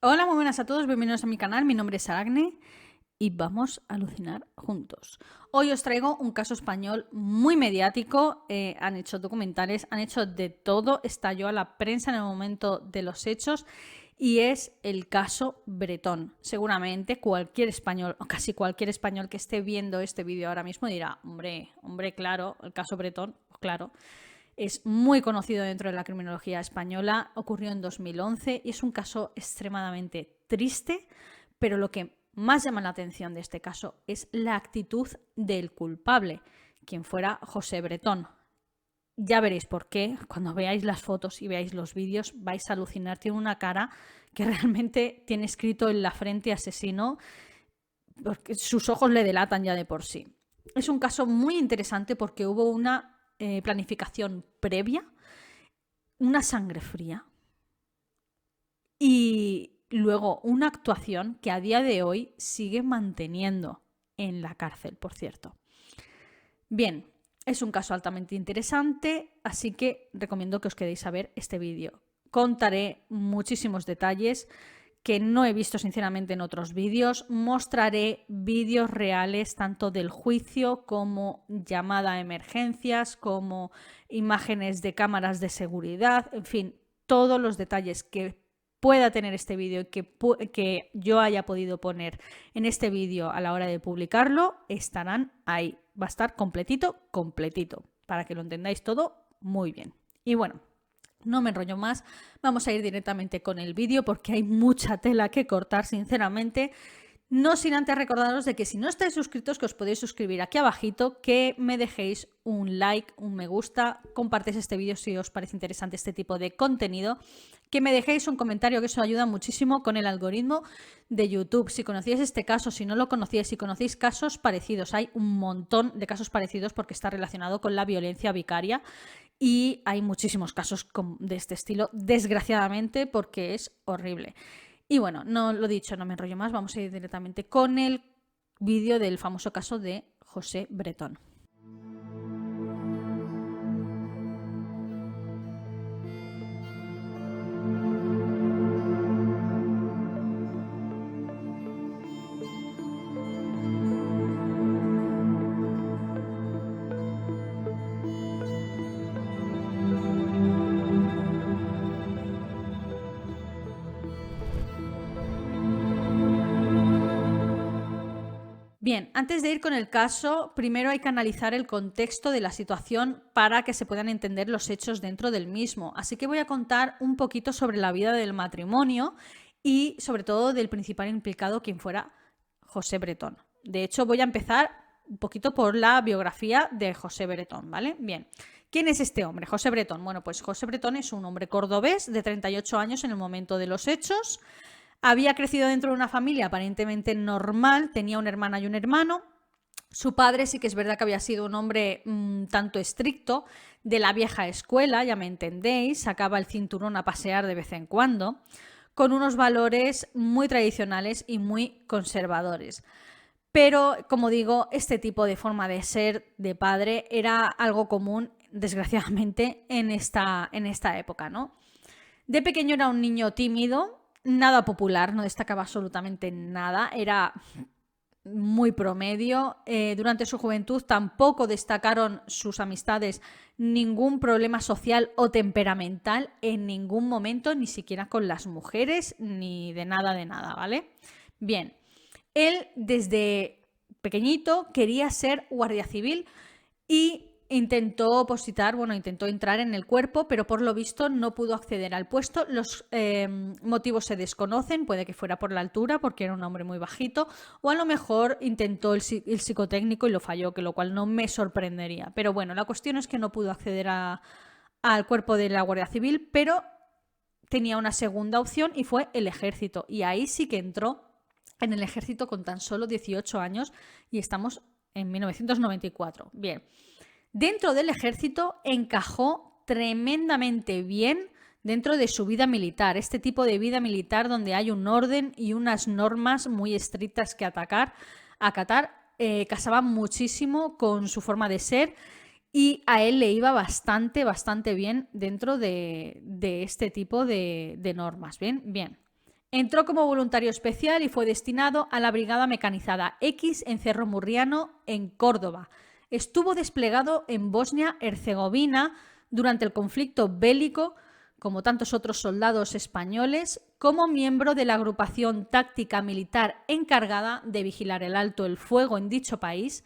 Hola, muy buenas a todos, bienvenidos a mi canal, mi nombre es Aragne y vamos a alucinar juntos. Hoy os traigo un caso español muy mediático, han hecho documentales, han hecho de todo, estalló a la prensa en el momento de los hechos y es el caso Bretón. Seguramente cualquier español, o casi cualquier español que esté viendo este vídeo ahora mismo dirá, hombre, claro, el caso Bretón, pues claro. Es muy conocido dentro de la criminología española, ocurrió en 2011 y es un caso extremadamente triste, pero lo que más llama la atención de este caso es la actitud del culpable, quien fuera José Bretón. Ya veréis por qué, cuando veáis las fotos y veáis los vídeos vais a alucinar, tiene una cara que realmente tiene escrito en la frente asesino, porque sus ojos le delatan ya de por sí. Es un caso muy interesante porque hubo una planificación previa, una sangre fría y luego una actuación que a día de hoy sigue manteniendo en la cárcel, por cierto. Bien, es un caso altamente interesante, así que recomiendo que os quedéis a ver este vídeo. Contaré muchísimos detalles que no he visto sinceramente en otros vídeos. Mostraré vídeos reales tanto del juicio como llamada a emergencias, como imágenes de cámaras de seguridad, en fin, todos los detalles que pueda tener este vídeo y que yo haya podido poner en este vídeo a la hora de publicarlo, estarán ahí. Va a estar completito, para que lo entendáis todo muy bien. Y bueno, no me enrollo más, vamos a ir directamente con el vídeo porque hay mucha tela que cortar, sinceramente. No sin antes recordaros de que si no estáis suscritos, que os podéis suscribir aquí abajito, que me dejéis un like, un me gusta, compartéis este vídeo si os parece interesante este tipo de contenido, que me dejéis un comentario, que eso ayuda muchísimo con el algoritmo de YouTube. Si conocíais este caso, si no lo conocíais, si conocéis casos parecidos, hay un montón de casos parecidos porque está relacionado con la violencia vicaria y hay muchísimos casos de este estilo, desgraciadamente, porque es horrible. Y bueno, no lo dicho, no me enrollo más, vamos a ir directamente con el vídeo del famoso caso de José Bretón. Bien, antes de ir con el caso, primero hay que analizar el contexto de la situación para que se puedan entender los hechos dentro del mismo. Así que voy a contar un poquito sobre la vida del matrimonio y sobre todo del principal implicado, quien fuera José Bretón. De hecho, voy a empezar un poquito por la biografía de José Bretón, ¿vale? Bien. ¿Quién es este hombre? José Bretón. Bueno, pues José Bretón es un hombre cordobés de 38 años en el momento de los hechos. Había crecido dentro de una familia aparentemente normal, tenía una hermana y un hermano. Su padre sí que es verdad que había sido un hombre tanto estricto, de la vieja escuela, ya me entendéis, sacaba el cinturón a pasear de vez en cuando, con unos valores muy tradicionales y muy conservadores. Pero, como digo, este tipo de forma de ser de padre era algo común, desgraciadamente, en esta época, ¿no? De pequeño era un niño tímido, nada popular, no destacaba absolutamente nada, era muy promedio. Durante su juventud tampoco destacaron sus amistades ningún problema social o temperamental en ningún momento, ni siquiera con las mujeres, ni de nada, ¿vale? Bien, él desde pequeñito quería ser guardia civil y intentó opositar, bueno, intentó entrar en el cuerpo, pero por lo visto no pudo acceder al puesto. Los motivos se desconocen, puede que fuera por la altura, porque era un hombre muy bajito, o a lo mejor intentó el psicotécnico y lo falló, que lo cual no me sorprendería. Pero bueno, la cuestión es que no pudo acceder al cuerpo de la Guardia Civil, pero tenía una segunda opción y fue el ejército. Y ahí sí que entró en el ejército con tan solo 18 años y estamos en 1994. Bien. Dentro del ejército encajó tremendamente bien dentro de su vida militar, este tipo de vida militar donde hay un orden y unas normas muy estrictas que acatar, casaba muchísimo con su forma de ser y a él le iba bastante bien dentro de este tipo de normas. Bien. Entró como voluntario especial y fue destinado a la Brigada Mecanizada X en Cerro Murriano, en Córdoba. Estuvo desplegado en Bosnia-Herzegovina durante el conflicto bélico, como tantos otros soldados españoles, como miembro de la agrupación táctica militar encargada de vigilar el alto el fuego en dicho país,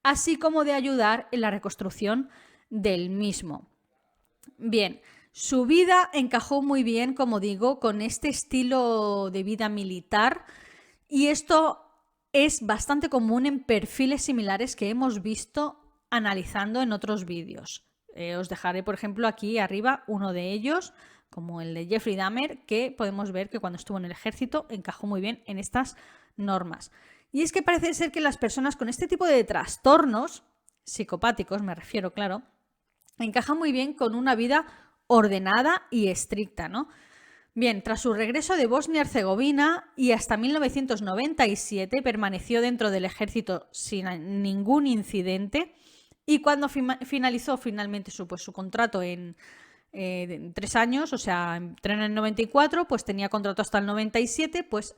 así como de ayudar en la reconstrucción del mismo. Bien, su vida encajó muy bien, como digo, con este estilo de vida militar, y esto es bastante común en perfiles similares que hemos visto analizando en otros vídeos. Os dejaré, por ejemplo, aquí arriba uno de ellos, como el de Jeffrey Dahmer, que podemos ver que cuando estuvo en el ejército encajó muy bien en estas normas. Y es que parece ser que las personas con este tipo de trastornos, psicopáticos me refiero, claro, encajan muy bien con una vida ordenada y estricta, ¿no? Bien, tras su regreso de Bosnia-Herzegovina y hasta 1997 permaneció dentro del ejército sin ningún incidente, y cuando finalizó finalmente su contrato en 3 años, o sea, entró en el 94, pues tenía contrato hasta el 97, pues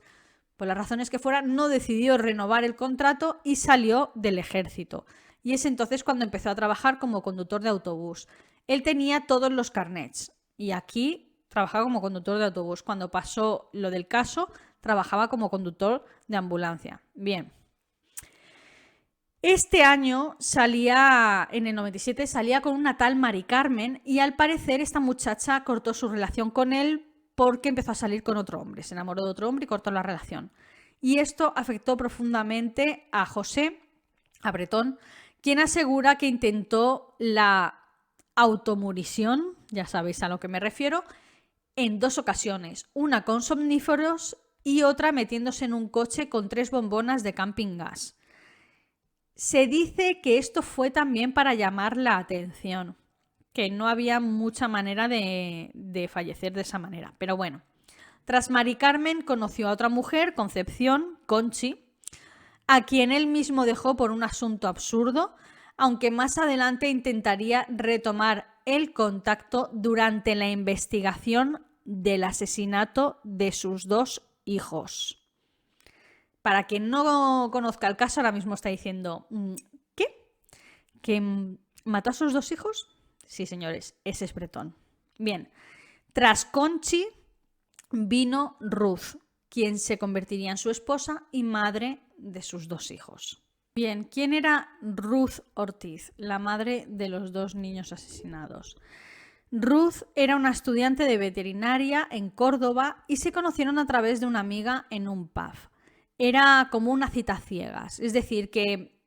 por las razones que fuera, no decidió renovar el contrato y salió del ejército. Y es entonces cuando empezó a trabajar como conductor de autobús. Él tenía todos los carnets y aquí trabajaba como conductor de autobús. Cuando pasó lo del caso, trabajaba como conductor de ambulancia. Bien. Este año en el 97, salía con una tal Mari Carmen, y al parecer esta muchacha cortó su relación con él porque empezó a salir con otro hombre. Se enamoró de otro hombre y cortó la relación. Y esto afectó profundamente a José, a Bretón, quien asegura que intentó la automurición, ya sabéis a lo que me refiero, en 2 ocasiones. Una con somníferos y otra metiéndose en un coche con 3 bombonas de camping gas. Se dice que esto fue también para llamar la atención, que no había mucha manera de fallecer de esa manera. Pero bueno, tras Mari Carmen conoció a otra mujer, Concepción, Conchi, a quien él mismo dejó por un asunto absurdo, aunque más adelante intentaría retomar el contacto durante la investigación del asesinato de sus 2 hijos. Para quien no conozca el caso, ahora mismo está diciendo, ¿qué? ¿Que mató a sus 2 hijos? Sí, señores, ese es Bretón. Bien, tras Conchi vino Ruth, quien se convertiría en su esposa y madre de sus 2 hijos. Bien, ¿quién era Ruth Ortiz, la madre de los 2 niños asesinados? Ruth era una estudiante de veterinaria en Córdoba y se conocieron a través de una amiga en un pub. Era como una cita a ciegas, es decir, que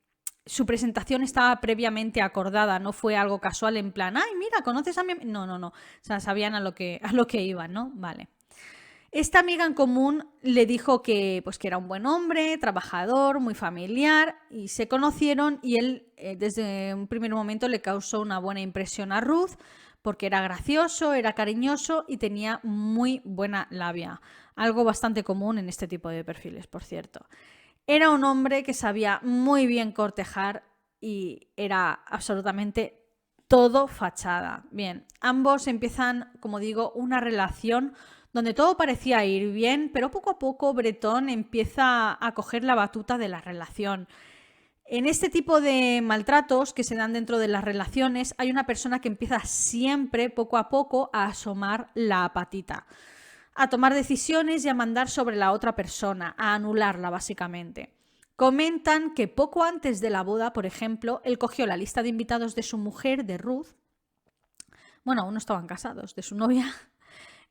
su presentación estaba previamente acordada, no fue algo casual en plan, ay, mira, ¿conoces a mi amiga? No. O sea, sabían a lo que iban, ¿no? Vale. Esta amiga en común le dijo que era un buen hombre, trabajador, muy familiar, y se conocieron, y él desde un primer momento le causó una buena impresión a Ruth porque era gracioso, era cariñoso y tenía muy buena labia. Algo bastante común en este tipo de perfiles, por cierto. Era un hombre que sabía muy bien cortejar y era absolutamente todo fachada. Bien, ambos empiezan, como digo, una relación donde todo parecía ir bien, pero poco a poco Bretón empieza a coger la batuta de la relación. En este tipo de maltratos que se dan dentro de las relaciones, hay una persona que empieza siempre, poco a poco, a asomar la patita, a tomar decisiones y a mandar sobre la otra persona, a anularla básicamente. Comentan que poco antes de la boda, por ejemplo, él cogió la lista de invitados de su mujer, de Ruth, bueno, aún no estaban casados, de su novia,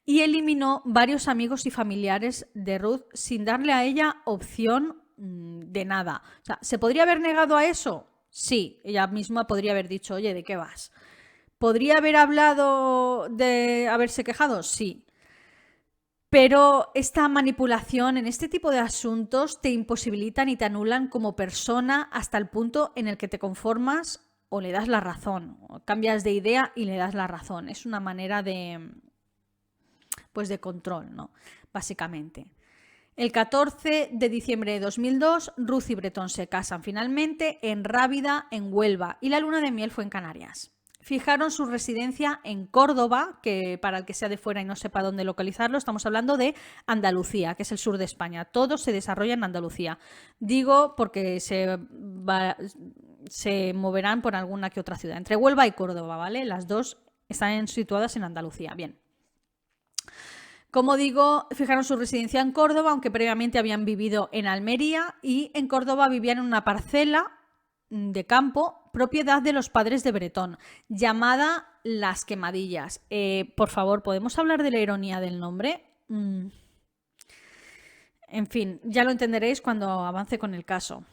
y eliminó varios amigos y familiares de Ruth sin darle a ella opción de nada. O sea, ¿se podría haber negado a eso? Sí, ella misma podría haber dicho, oye, ¿de qué vas? ¿Podría haber hablado de haberse quejado? Sí. Pero esta manipulación en este tipo de asuntos te imposibilitan y te anulan como persona hasta el punto en el que te conformas o le das la razón, o cambias de idea y le das la razón. Es una manera de control, ¿no? Básicamente. El 14 de diciembre de 2002, Ruth y Bretón se casan finalmente en Rábida, en Huelva, y la luna de miel fue en Canarias. fijaron su residencia en Córdoba, que para el que sea de fuera y no sepa dónde localizarlo, estamos hablando de Andalucía, que es el sur de España. Todo se desarrolla en Andalucía. Digo porque se moverán por alguna que otra ciudad, entre Huelva y Córdoba, ¿vale? Las dos están situadas en Andalucía. Bien. Como digo, fijaron su residencia en Córdoba, aunque previamente habían vivido en Almería, y en Córdoba vivían en una parcela de campo, propiedad de los padres de Bretón, llamada Las Quemadillas. Por favor, ¿podemos hablar de la ironía del nombre? En fin, ya lo entenderéis cuando avance con el caso.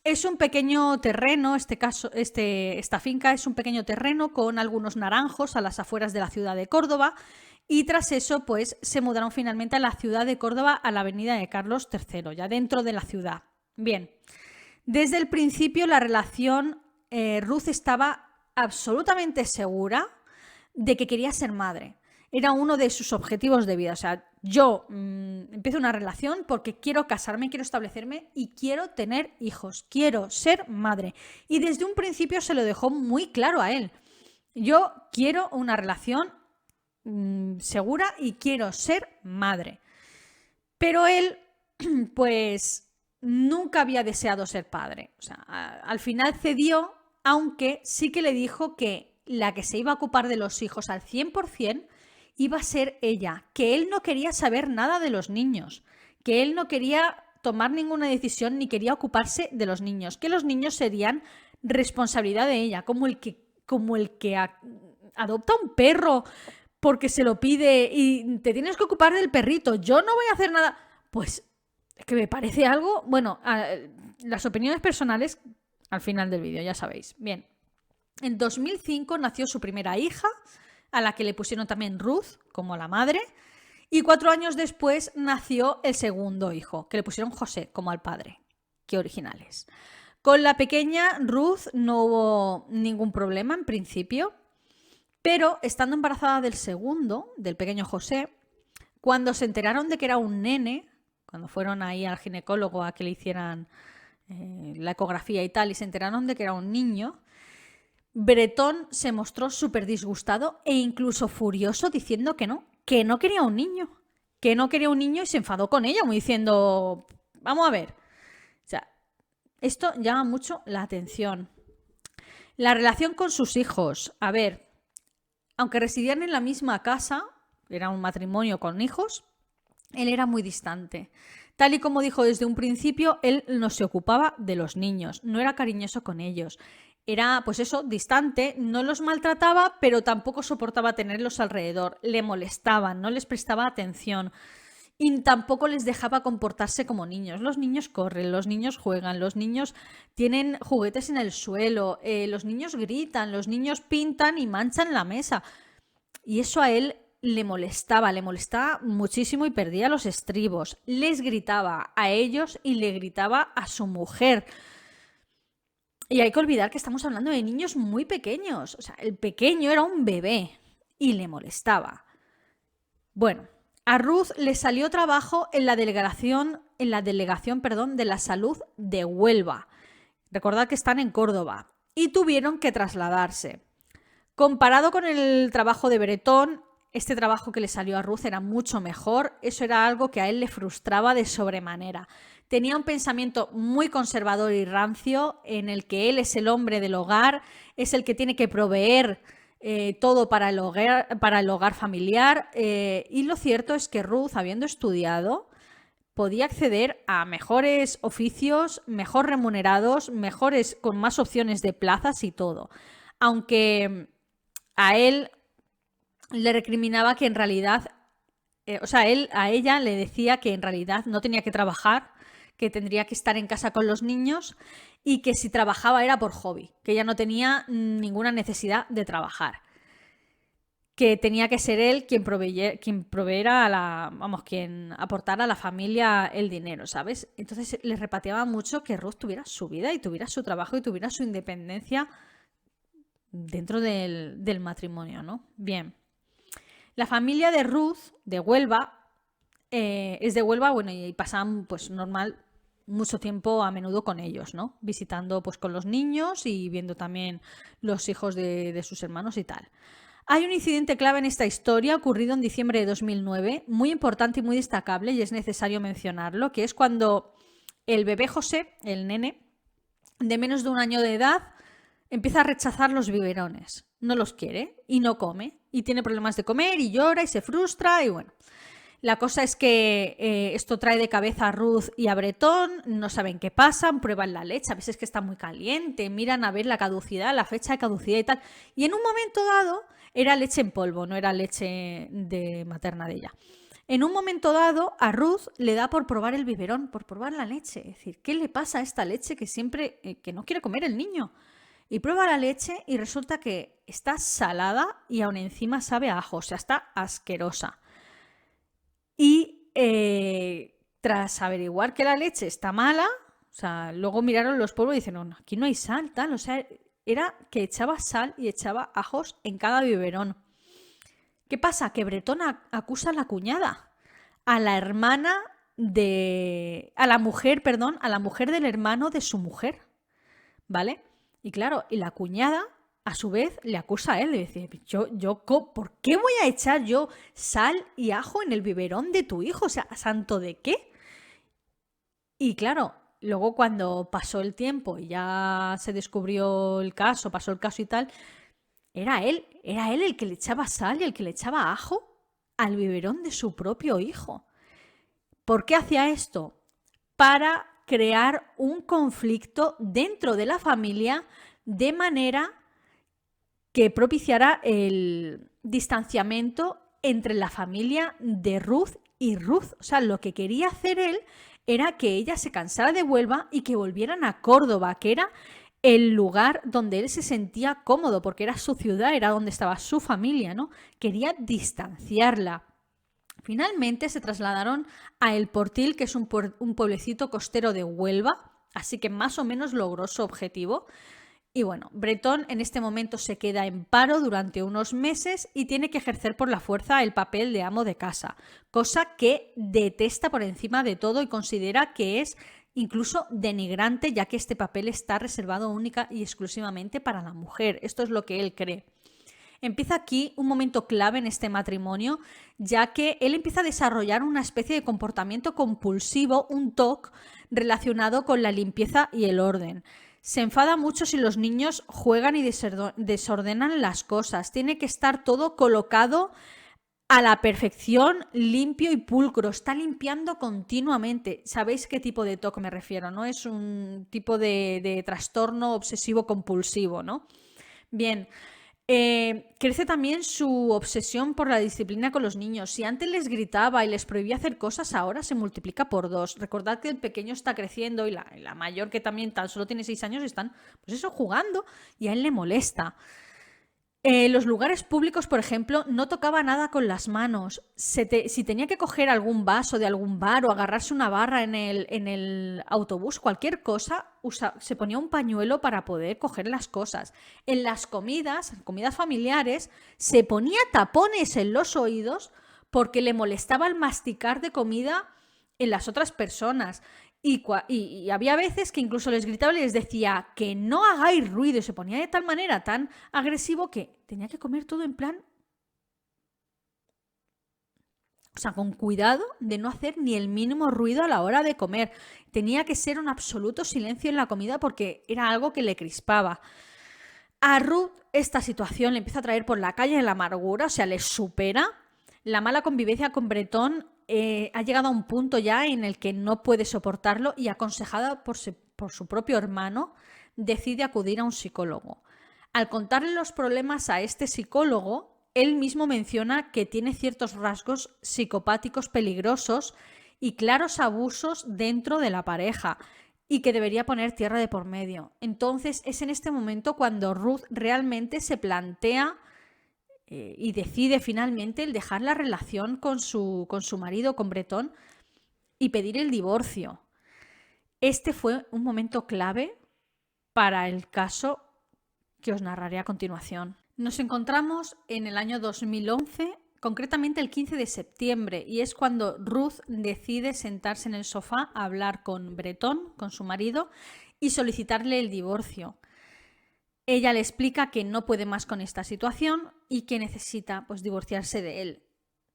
Es un pequeño terreno, esta finca es un pequeño terreno con algunos naranjos a las afueras de la ciudad de Córdoba, y tras eso pues se mudaron finalmente a la ciudad de Córdoba, a la avenida de Carlos III, ya dentro de la ciudad. Bien, desde el principio la relación, Ruth estaba absolutamente segura de que quería ser madre. Era uno de sus objetivos de vida. O sea, yo empiezo una relación porque quiero casarme, quiero establecerme y quiero tener hijos. Quiero ser madre. Y desde un principio se lo dejó muy claro a él. Yo quiero una relación segura y quiero ser madre. Pero él, pues, nunca había deseado ser padre. O sea, al final cedió, aunque sí que le dijo que la que se iba a ocupar de los hijos al 100% iba a ser ella, que él no quería saber nada de los niños, que él no quería tomar ninguna decisión ni quería ocuparse de los niños, que los niños serían responsabilidad de ella, como el que adopta un perro porque se lo pide y te tienes que ocupar del perrito, yo no voy a hacer nada. Pues es que me parece algo, bueno, las opiniones personales al final del vídeo, ya sabéis. Bien, en 2005 nació su primera hija, a la que le pusieron también Ruth, como la madre, y 4 años después nació el segundo hijo, que le pusieron José, como al padre. Qué originales. Con la pequeña Ruth no hubo ningún problema en principio, pero estando embarazada del segundo, del pequeño José, cuando se enteraron de que era un nene, cuando fueron ahí al ginecólogo a que le hicieran la ecografía y tal, y se enteraron de que era un niño, Bretón se mostró súper disgustado e incluso furioso, diciendo que no quería un niño, y se enfadó con ella, como diciendo, vamos a ver. O sea, esto llama mucho la atención. La relación con sus hijos, a ver, aunque residían en la misma casa, era un matrimonio con hijos, él era muy distante. Tal y como dijo desde un principio, él no se ocupaba de los niños, no era cariñoso con ellos. Era, pues eso, distante, no los maltrataba, pero tampoco soportaba tenerlos alrededor. Le molestaban, no les prestaba atención y tampoco les dejaba comportarse como niños. Los niños corren, los niños juegan, los niños tienen juguetes en el suelo, los niños gritan, los niños pintan y manchan la mesa. Y eso a él le molestaba muchísimo y perdía los estribos. Les gritaba a ellos y le gritaba a su mujer. Y hay que olvidar que estamos hablando de niños muy pequeños. O sea, el pequeño era un bebé y le molestaba. Bueno, a Ruth le salió trabajo en la delegación, de la salud de Huelva. Recordad que están en Córdoba. Y tuvieron que trasladarse. Comparado con el trabajo de Bretón, este trabajo que le salió a Ruth era mucho mejor. Eso era algo que a él le frustraba de sobremanera. Tenía un pensamiento muy conservador y rancio, en el que él es el hombre del hogar, es el que tiene que proveer todo para el hogar familiar. Y lo cierto es que Ruth, habiendo estudiado, podía acceder a mejores oficios, mejor remunerados, con más opciones de plazas y todo. Aunque a él le recriminaba que en realidad, a ella le decía que en realidad no tenía que trabajar, que tendría que estar en casa con los niños y que si trabajaba era por hobby, que ella no tenía ninguna necesidad de trabajar, que tenía que ser él quien proveera quien aportara a la familia el dinero, ¿sabes? Entonces le repateaba mucho que Ruth tuviera su vida y tuviera su trabajo y tuviera su independencia dentro del matrimonio, ¿no? Bien. La familia de Ruth, de Huelva, es de Huelva, bueno, y pasaban, pues normal, mucho tiempo a menudo con ellos, ¿no? Visitando pues con los niños y viendo también los hijos de sus hermanos y tal. Hay un incidente clave en esta historia ocurrido en diciembre de 2009, muy importante y muy destacable, y es necesario mencionarlo, que es cuando el bebé José, el nene, de menos de 1 año de edad, empieza a rechazar los biberones. No los quiere y no come. Y tiene problemas de comer y llora y se frustra y bueno. La cosa es que esto trae de cabeza a Ruth y a Bretón, no saben qué pasa, prueban la leche, a veces que está muy caliente, miran a ver la caducidad, la fecha de caducidad y tal. Y en un momento dado era leche en polvo, no era leche de materna de ella. En un momento dado a Ruth le da por probar el biberón, por probar la leche. Es decir, ¿qué le pasa a esta leche que siempre que no quiere comer el niño? Y prueba la leche y resulta que está salada y aún encima sabe a ajo, o sea, está asquerosa. Y tras averiguar que la leche está mala, o sea, luego miraron los polvos y dicen, no, aquí no hay sal, tal, o sea, era que echaba sal y echaba ajos en cada biberón. ¿Qué pasa? Que Bretón acusa a la cuñada, a la hermana a la mujer del hermano de su mujer, ¿vale? Y claro, y la cuñada a su vez le acusa a él de decir, ¿por qué voy a echar yo sal y ajo en el biberón de tu hijo? O sea, ¿santo de qué? Y claro, luego cuando pasó el tiempo y ya se descubrió el caso, pasó el caso y tal, era él el que le echaba sal y el que le echaba ajo al biberón de su propio hijo. ¿Por qué hacía esto? Para crear un conflicto dentro de la familia de manera que propiciara el distanciamiento entre la familia de Ruth y Ruth. O sea, lo que quería hacer él era que ella se cansara de Huelva y que volvieran a Córdoba, que era el lugar donde él se sentía cómodo, porque era su ciudad, era donde estaba su familia, ¿no? Quería distanciarla. Finalmente se trasladaron a El Portil, que es un pueblecito costero de Huelva, así que más o menos logró su objetivo. Y bueno, Bretón en este momento se queda en paro durante unos meses y tiene que ejercer por la fuerza el papel de amo de casa, cosa que detesta por encima de todo y considera que es incluso denigrante, ya que este papel está reservado única y exclusivamente para la mujer. Esto es lo que él cree. Empieza aquí un momento clave en este matrimonio, ya que él empieza a desarrollar una especie de comportamiento compulsivo, un TOC, relacionado con la limpieza y el orden. Se enfada mucho si los niños juegan y desordenan las cosas. Tiene que estar todo colocado a la perfección, limpio y pulcro. Está limpiando continuamente. ¿Sabéis qué tipo de TOC me refiero, no? Es un tipo de trastorno obsesivo compulsivo, ¿no? Bien. Crece también su obsesión por la disciplina con los niños. Si antes les gritaba y les prohibía hacer cosas, ahora se multiplica por 2. Recordad que el pequeño está creciendo y la mayor, que también tan solo tiene 6 años, están, pues eso, jugando y a él le molesta. Los lugares públicos, por ejemplo, no tocaba nada con las manos. Si tenía que coger algún vaso de algún bar o agarrarse una barra en el autobús, cualquier cosa, se ponía un pañuelo para poder coger las cosas. En las comidas familiares, se ponía tapones en los oídos porque le molestaba el masticar de comida en las otras personas. Y había veces que incluso les gritaba y les decía que no hagáis ruido, y se ponía de tal manera tan agresivo que tenía que comer todo en plan, o sea, con cuidado de no hacer ni el mínimo ruido a la hora de comer. Tenía que ser un absoluto silencio en la comida porque era algo que le crispaba. A Ruth esta situación le empieza a traer por la calle la amargura, o sea, le supera. La mala convivencia con Bretón ha llegado a un punto ya en el que no puede soportarlo y, aconsejada por su propio hermano, decide acudir a un psicólogo. Al contarle los problemas a este psicólogo, él mismo menciona que tiene ciertos rasgos psicopáticos peligrosos y claros abusos dentro de la pareja y que debería poner tierra de por medio. Entonces es en este momento cuando Ruth realmente se plantea y decide finalmente el dejar la relación con su marido, con Bretón, y pedir el divorcio. Este fue un momento clave para el caso que os narraré a continuación. Nos encontramos en el año 2011 concretamente el 15 de septiembre, y es cuando Ruth decide sentarse en el sofá a hablar con Bretón, con su marido, y solicitarle el divorcio. Ella le explica que no puede más con esta situación y que necesita pues divorciarse de él.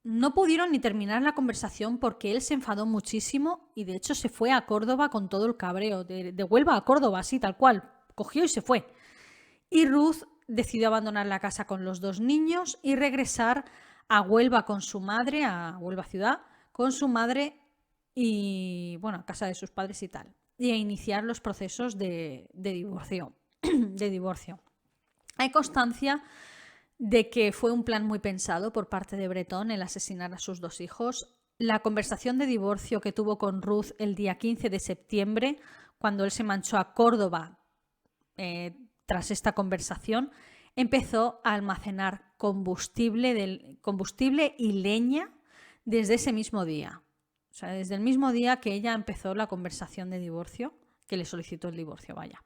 No pudieron ni terminar la conversación porque él se enfadó muchísimo y de hecho se fue a Córdoba con todo el cabreo, de Huelva a Córdoba, así tal cual, cogió y se fue. Y Ruth decidió abandonar la casa con los 2 niños y regresar a Huelva con su madre, a Huelva ciudad, con su madre y, bueno, a casa de sus padres y tal, y a iniciar los procesos de divorcio. Hay constancia de que fue un plan muy pensado por parte de Bretón el asesinar a sus 2 hijos. La conversación de divorcio que tuvo con Ruth el día 15 de septiembre, cuando él se marchó a Córdoba, tras esta conversación, empezó a almacenar combustible y leña desde ese mismo día. O sea, desde el mismo día que ella empezó la conversación de divorcio, que le solicitó el divorcio, vaya.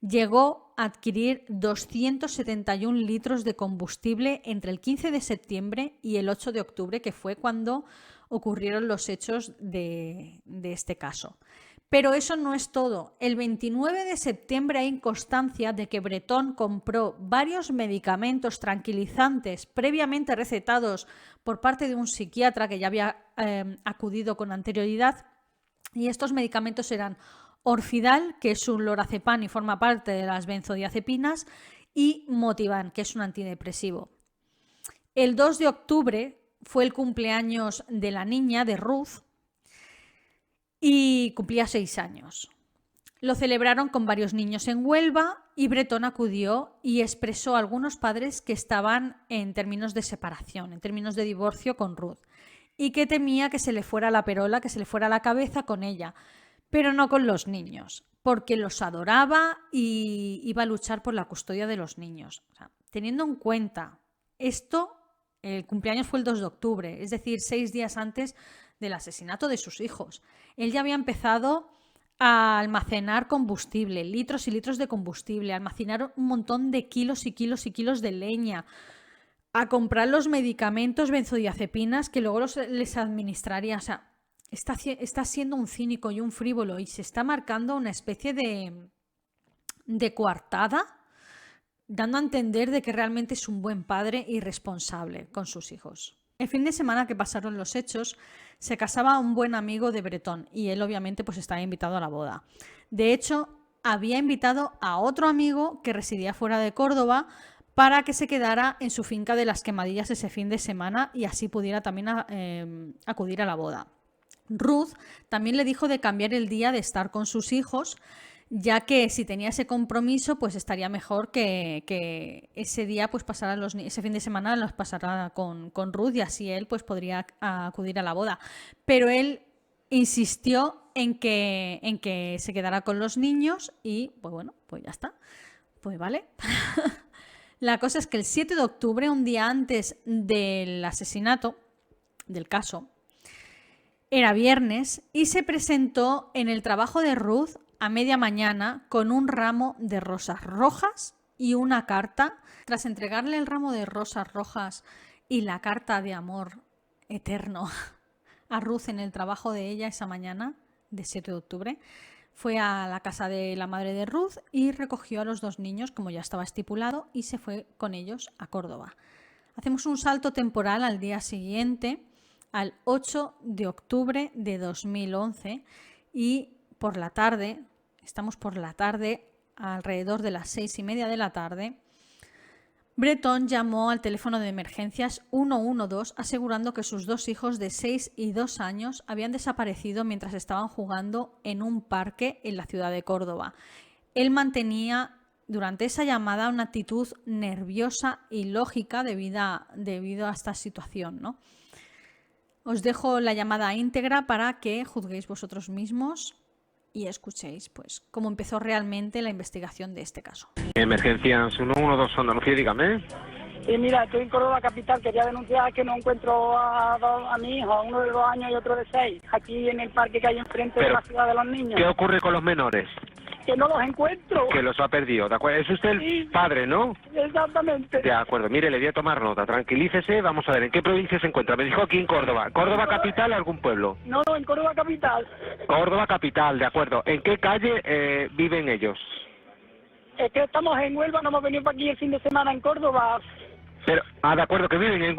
Llegó a adquirir 271 litros de combustible entre el 15 de septiembre y el 8 de octubre, que fue cuando ocurrieron los hechos de este caso. Pero eso no es todo. El 29 de septiembre hay constancia de que Bretón compró varios medicamentos tranquilizantes previamente recetados por parte de un psiquiatra que ya había acudido con anterioridad, y estos medicamentos eran Orfidal, que es un lorazepam y forma parte de las benzodiazepinas, y Motivan, que es un antidepresivo. El 2 de octubre fue el cumpleaños de la niña, de Ruth, y cumplía 6 años. Lo celebraron con varios niños en Huelva y Bretón acudió y expresó a algunos padres que estaban en términos de separación, en términos de divorcio con Ruth, y que temía que se le fuera la perola, que se le fuera la cabeza con ella, pero no con los niños, porque los adoraba y iba a luchar por la custodia de los niños. O sea, teniendo en cuenta esto, el cumpleaños fue el 2 de octubre, es decir, 6 días antes del asesinato de sus hijos. Él ya había empezado a almacenar combustible, litros y litros de combustible, a almacenar un montón de kilos y kilos y kilos de leña, a comprar los medicamentos benzodiazepinas que luego les administraría. O sea, está siendo un cínico y un frívolo y se está marcando una especie de coartada, dando a entender de que realmente es un buen padre y responsable con sus hijos. El fin de semana que pasaron los hechos, se casaba un buen amigo de Bretón y él obviamente pues estaba invitado a la boda. De hecho, había invitado a otro amigo que residía fuera de Córdoba para que se quedara en su finca de Las Quemadillas ese fin de semana y así pudiera también acudir a la boda. Ruth también le dijo de cambiar el día de estar con sus hijos, ya que si tenía ese compromiso, pues estaría mejor que ese día, pues ese fin de semana los pasara con Ruth y así él pues podría acudir a la boda. Pero él insistió en que se quedara con los niños y pues bueno, pues ya está, pues vale. La cosa es que el 7 de octubre, un día antes del asesinato, del caso, era viernes y se presentó en el trabajo de Ruth a media mañana con un ramo de rosas rojas y una carta. Tras entregarle el ramo de rosas rojas y la carta de amor eterno a Ruth en el trabajo de ella esa mañana de 7 de octubre, fue a la casa de la madre de Ruth y recogió a los 2 niños, como ya estaba estipulado, y se fue con ellos a Córdoba. Hacemos un salto temporal al día siguiente, al 8 de octubre de 2011, y por la tarde, estamos por la tarde, alrededor de las 6:30 de la tarde, Bretón llamó al teléfono de emergencias 112 asegurando que sus 2 hijos de 6 y 2 años habían desaparecido mientras estaban jugando en un parque en la ciudad de Córdoba. Él mantenía durante esa llamada una actitud nerviosa y lógica debido a esta situación, ¿no? Os dejo la llamada íntegra para que juzguéis vosotros mismos y escuchéis pues cómo empezó realmente la investigación de este caso. Emergencias 112 Andalucía, dígame. Sí, mira, estoy en Córdoba capital, quería denunciar que no encuentro a mi hijo, uno de 2 años y otro de 6, aquí en el parque que hay enfrente de la ciudad de los niños. ¿Qué ocurre con los menores? que no los encuentro. Que los ha perdido, ¿de acuerdo? Es usted el Sí. padre, ¿no? Exactamente. De acuerdo, mire, le voy a tomar nota, tranquilícese, vamos a ver, ¿en qué provincia se encuentra? Me dijo aquí en Córdoba. ¿Córdoba capital o algún pueblo? No, en Córdoba capital. Córdoba capital, de acuerdo. ¿En qué calle viven ellos? Es que estamos en Huelva, no hemos venido para aquí el fin de semana en Córdoba. Pero, de acuerdo, que viven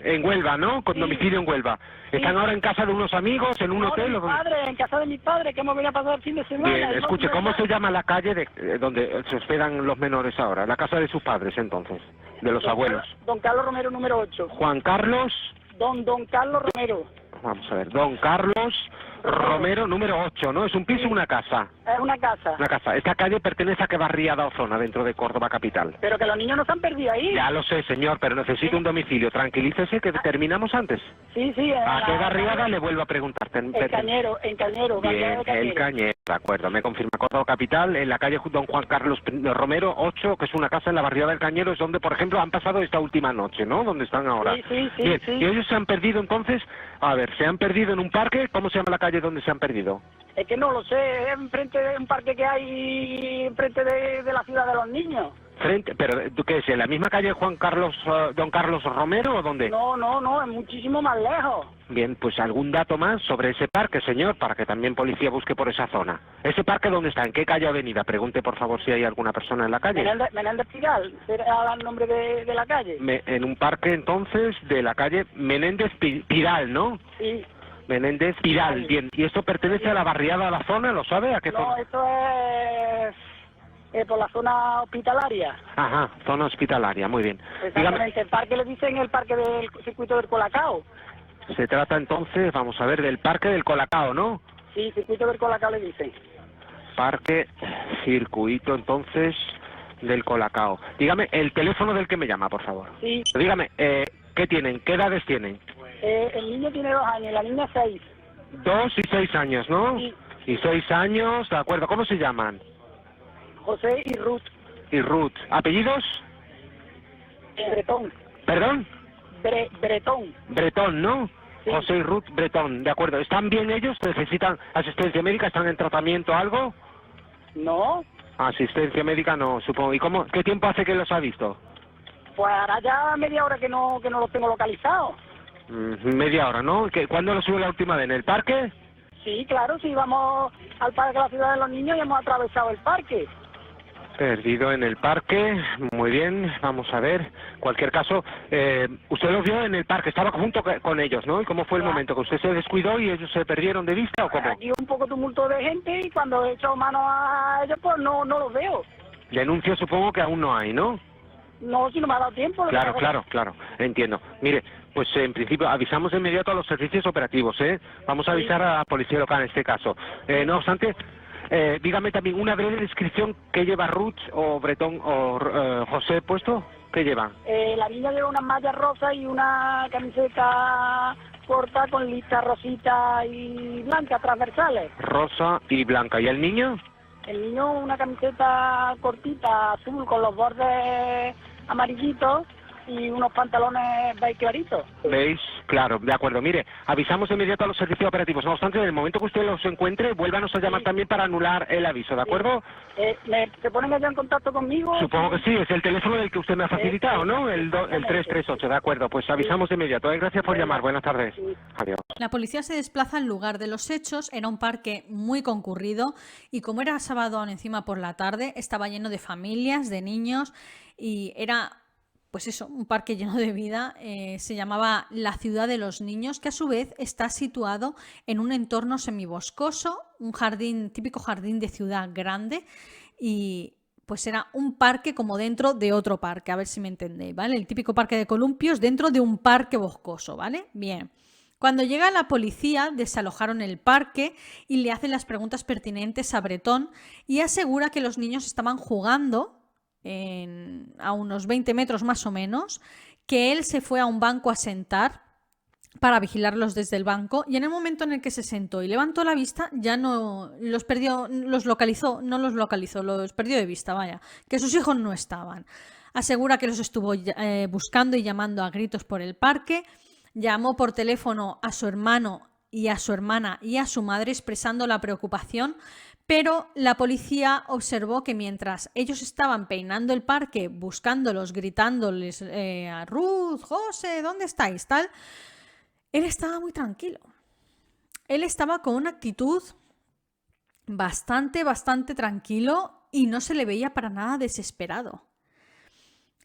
en Huelva, ¿no? Con Sí. domicilio en Huelva. ¿Están Sí. ahora en casa de unos amigos, en un No, hotel? de o mi dónde? padre, en casa de mis padres, que hemos venido a pasar el fin de semana. Bien, escuche, ¿cómo se llama la calle donde se hospedan los menores ahora? La casa de sus padres, entonces, de los abuelos. Don Carlos Romero, número 8. Juan Carlos, Don Carlos Romero. vamos a ver, Don Carlos Romero, número 8, ¿no? ¿Es un piso o una casa? Es una casa. Una casa. ¿Esta calle pertenece a qué barriada o zona dentro de Córdoba capital? Pero que los niños no se han perdido ahí. Ya lo sé, señor, pero necesito un domicilio. Tranquilícese que terminamos antes. Sí, sí. ¿A qué barriada le vuelvo a preguntar? En Cañero, Bien, barriada de el Cañero, de acuerdo, me confirma. Córdoba capital, en la calle Don Juan Carlos Romero 8, que es una casa en la barriada del Cañero, es donde, por ejemplo, han pasado esta última noche, ¿no? Donde están ahora. Sí. Bien, y ellos se han perdido entonces, a ver, se han perdido en un parque. ¿Cómo se llama la calle donde se han perdido? Es que no lo sé, es enfrente de un parque que hay enfrente de la ciudad de los niños. Pero, ¿qué es? ¿En la misma calle Juan Carlos, Don Carlos Romero o dónde? No, es muchísimo más lejos. Bien, pues algún dato más sobre ese parque, señor, para que también policía busque por esa zona. ¿Ese parque dónde está? ¿En qué calle o avenida? Pregunte, por favor, si hay alguna persona en la calle. Menéndez Piral, era el nombre de la calle. En un parque, entonces, de la calle Menéndez Piral, ¿no? Sí. Menéndez Piral, bien. ¿Y esto pertenece a la barriada, a la zona, lo sabe? ¿A qué No, zona? esto es por la zona hospitalaria. Ajá, zona hospitalaria, muy bien. Dígame, Exactamente, el parque le dicen el parque del circuito del Colacao. se trata entonces, vamos a ver, del Parque del Colacao, ¿no? Sí, circuito del Colacao le dicen. Parque, circuito, entonces, del Colacao. Dígame, el teléfono del que me llama, por favor. Sí, Dígame, ¿qué tienen? ¿Qué edades tienen? el niño tiene 2 años, la niña 6. 2 y 6 años, ¿no? Sí. Y 6 años, de acuerdo. ¿Cómo se llaman? José y Ruth Y Ruth. ¿Apellidos? Bretón. ¿Perdón? Bretón. Bretón, ¿no? Sí. José y Ruth Bretón, de acuerdo. ¿Están bien ellos? ¿Necesitan asistencia médica? ¿Están en tratamiento algo? No, Asistencia médica no, supongo. ¿Y qué tiempo hace que los ha visto? pues ahora ya media hora que no los tengo localizados. Media hora, ¿no? ¿Cuándo lo sube la última vez? ¿En el parque? Sí, claro, sí, vamos al parque de la ciudad de los niños y hemos atravesado el parque. Perdido en el parque, muy bien, vamos a ver. Cualquier caso, usted los vio en el parque, estaba junto con ellos, ¿no? ¿Y cómo fue el Claro. momento? ¿Que usted se descuidó y ellos se perdieron de vista o cómo? Aquí un poco tumulto de gente y cuando he hecho mano a ellos, pues no los veo. Denuncia supongo que aún no hay, ¿no? No, si no me ha dado tiempo. Claro, entiendo. Mire, pues en principio avisamos de inmediato a los servicios operativos, ¿eh? Vamos a avisar a la policía local en este caso. No obstante, dígame también una breve descripción que lleva Ruth o Bretón o José puesto. ¿Qué llevan? La niña lleva unas mallas rosas y una camiseta corta con listas rositas y blancas transversales. Rosa y blanca. ¿Y el niño? El niño una camiseta cortita azul con los bordes amarillitos y unos pantalones beige claritos. ¿Veis? Claro, de acuerdo. Mire, avisamos de inmediato a los servicios operativos. No obstante, en el momento que usted los encuentre, vuélvanos a llamar también para anular el aviso, ¿de acuerdo? ¿Se ponen allá en contacto conmigo? Supongo que sí, es el teléfono del que usted me ha facilitado, ¿no? El 338, de acuerdo. Pues avisamos de inmediato. Gracias por llamar. Buenas tardes. Adiós. La policía se desplaza al lugar de los hechos, era un parque muy concurrido y como era sábado aún encima por la tarde, estaba lleno de familias, de niños y era, pues eso, un parque lleno de vida. Se llamaba La Ciudad de los Niños, que a su vez está situado en un entorno semiboscoso, un jardín, típico jardín de ciudad grande y pues era un parque como dentro de otro parque, a ver si me entendéis, ¿vale? El típico parque de columpios dentro de un parque boscoso, ¿vale? Bien. Cuando llega la policía, desalojaron el parque y le hacen las preguntas pertinentes a Bretón y asegura que los niños estaban jugando a unos 20 metros más o menos, que él se fue a un banco a sentar para vigilarlos desde el banco y en el momento en el que se sentó y levantó la vista ya no los perdió, los localizó de vista, vaya, que sus hijos no estaban. Asegura que los estuvo buscando y llamando a gritos por el parque. Llamó por teléfono a su hermano y a su hermana y a su madre expresando la preocupación, Pero la policía observó que mientras ellos estaban peinando el parque, buscándolos, gritándoles a Ruth, José, ¿dónde estáis? Tal, él estaba muy tranquilo. Él estaba con una actitud bastante tranquilo y no se le veía para nada desesperado.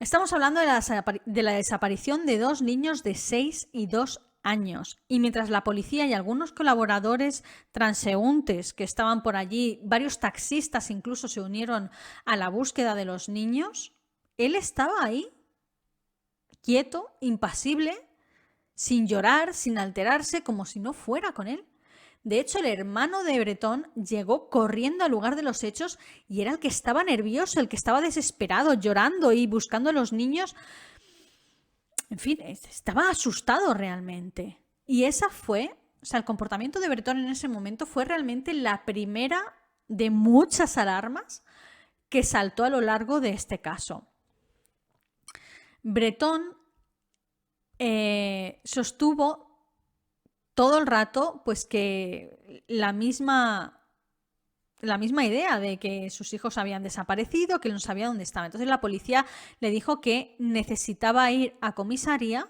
Estamos hablando de la desaparición de 2 niños de 6 y 2 años. Y mientras la policía y algunos colaboradores transeúntes que estaban por allí, varios taxistas incluso se unieron a la búsqueda de los niños, él estaba ahí, quieto, impasible, sin llorar, sin alterarse, como si no fuera con él. De hecho, el hermano de Bretón llegó corriendo al lugar de los hechos y era el que estaba nervioso, el que estaba desesperado, llorando y buscando a los niños. En fin, estaba asustado realmente. Y esa fue, o sea, el comportamiento de Bretón en ese momento fue realmente la primera de muchas alarmas que saltó a lo largo de este caso. Bretón sostuvo todo el rato pues que la misma idea de que sus hijos habían desaparecido, que él no sabía dónde estaban. Entonces la policía le dijo que necesitaba ir a comisaría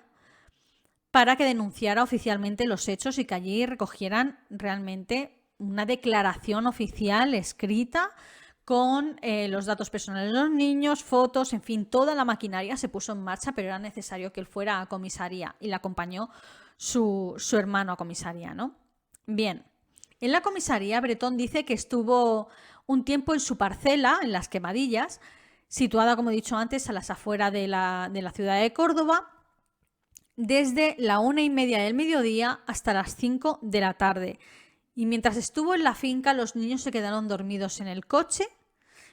para que denunciara oficialmente los hechos y que allí recogieran realmente una declaración oficial escrita con los datos personales de los niños, fotos, en fin, toda la maquinaria se puso en marcha, pero era necesario que él fuera a comisaría y le acompañó su hermano a comisaría, ¿no? Bien, en la comisaría Bretón dice que estuvo un tiempo en su parcela, en Las Quemadillas, situada, como he dicho antes, a las afueras de la ciudad de Córdoba, desde la 1:30 del mediodía hasta las 5 de la tarde. Y mientras estuvo en la finca, los niños se quedaron dormidos en el coche,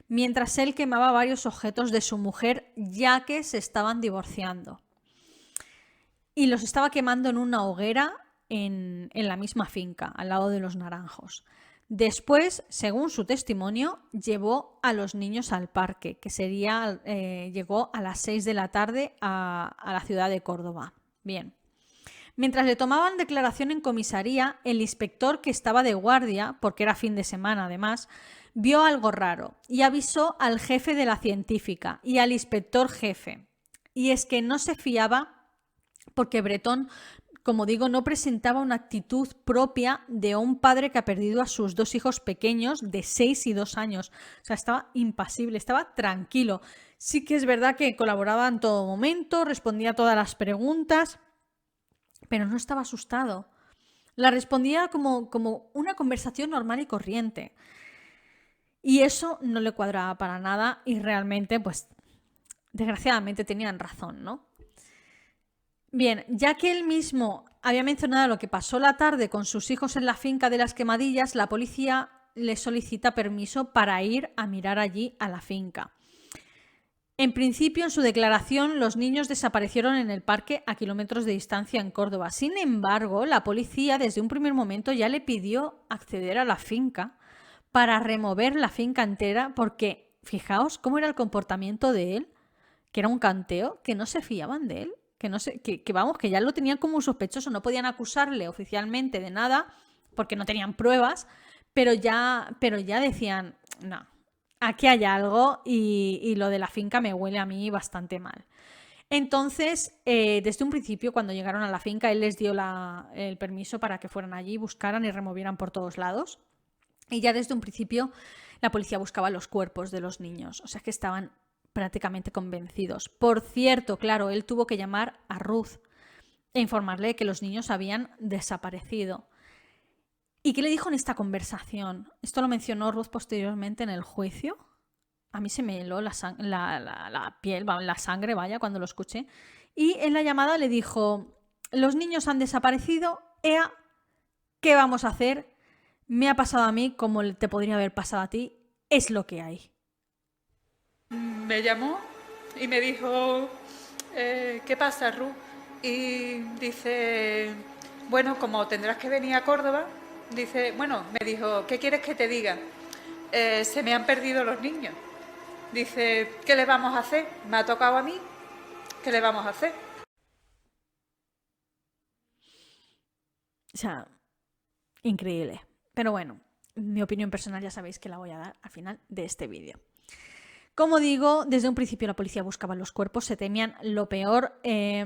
mientras él quemaba varios objetos de su mujer, ya que se estaban divorciando. Y los estaba quemando en una hoguera en la misma finca, al lado de los naranjos. Después, según su testimonio, llevó a los niños al parque, que llegó a las 6 de la tarde a la ciudad de Córdoba. Bien. Mientras le tomaban declaración en comisaría, el inspector que estaba de guardia, porque era fin de semana además, vio algo raro y avisó al jefe de la científica y al inspector jefe. Y es que no se fiaba porque Bretón, como digo, no presentaba una actitud propia de un padre que ha perdido a sus 2 hijos pequeños de 6 y 2 años. O sea, estaba impasible, estaba tranquilo. Sí que es verdad que colaboraba en todo momento, respondía a todas las preguntas, pero no estaba asustado. La respondía como una conversación normal y corriente. Y eso no le cuadraba para nada y realmente, pues, desgraciadamente tenían razón, ¿no? Bien, ya que él mismo había mencionado lo que pasó la tarde con sus hijos en la finca de Las Quemadillas, la policía le solicita permiso para ir a mirar allí a la finca. En principio, en su declaración, los niños desaparecieron en el parque a kilómetros de distancia en Córdoba. Sin embargo, la policía desde un primer momento ya le pidió acceder a la finca para remover la finca entera porque, fijaos cómo era el comportamiento de él, que era un canteo, que no se fiaban de él. Que ya lo tenían como un sospechoso, no podían acusarle oficialmente de nada porque no tenían pruebas, pero ya decían, no, aquí hay algo y lo de la finca me huele a mí bastante mal. Entonces, desde un principio, cuando llegaron a la finca, él les dio el permiso para que fueran allí, buscaran y removieran por todos lados. Y ya desde un principio la policía buscaba los cuerpos de los niños, o sea que estaban prácticamente convencidos. Por cierto, claro, él tuvo que llamar a Ruth e informarle que los niños habían desaparecido. ¿Y qué le dijo en esta conversación? Esto lo mencionó Ruth posteriormente en el juicio. A mí se me heló la piel, la sangre, vaya, cuando lo escuché. Y en la llamada le dijo, los niños han desaparecido, Ea, ¿qué vamos a hacer? Me ha pasado a mí como te podría haber pasado a ti, es lo que hay. Me llamó y me dijo, ¿qué pasa, Ruth? Y dice, bueno, como tendrás que venir a Córdoba, dice, bueno, me dijo, ¿qué quieres que te diga? Se me han perdido los niños. Dice, ¿qué le vamos a hacer? Me ha tocado a mí, ¿qué le vamos a hacer? O sea, increíble. Pero bueno, Mi opinión personal ya sabéis que la voy a dar al final de este vídeo. Como digo, desde un principio la policía buscaba los cuerpos, se temían lo peor.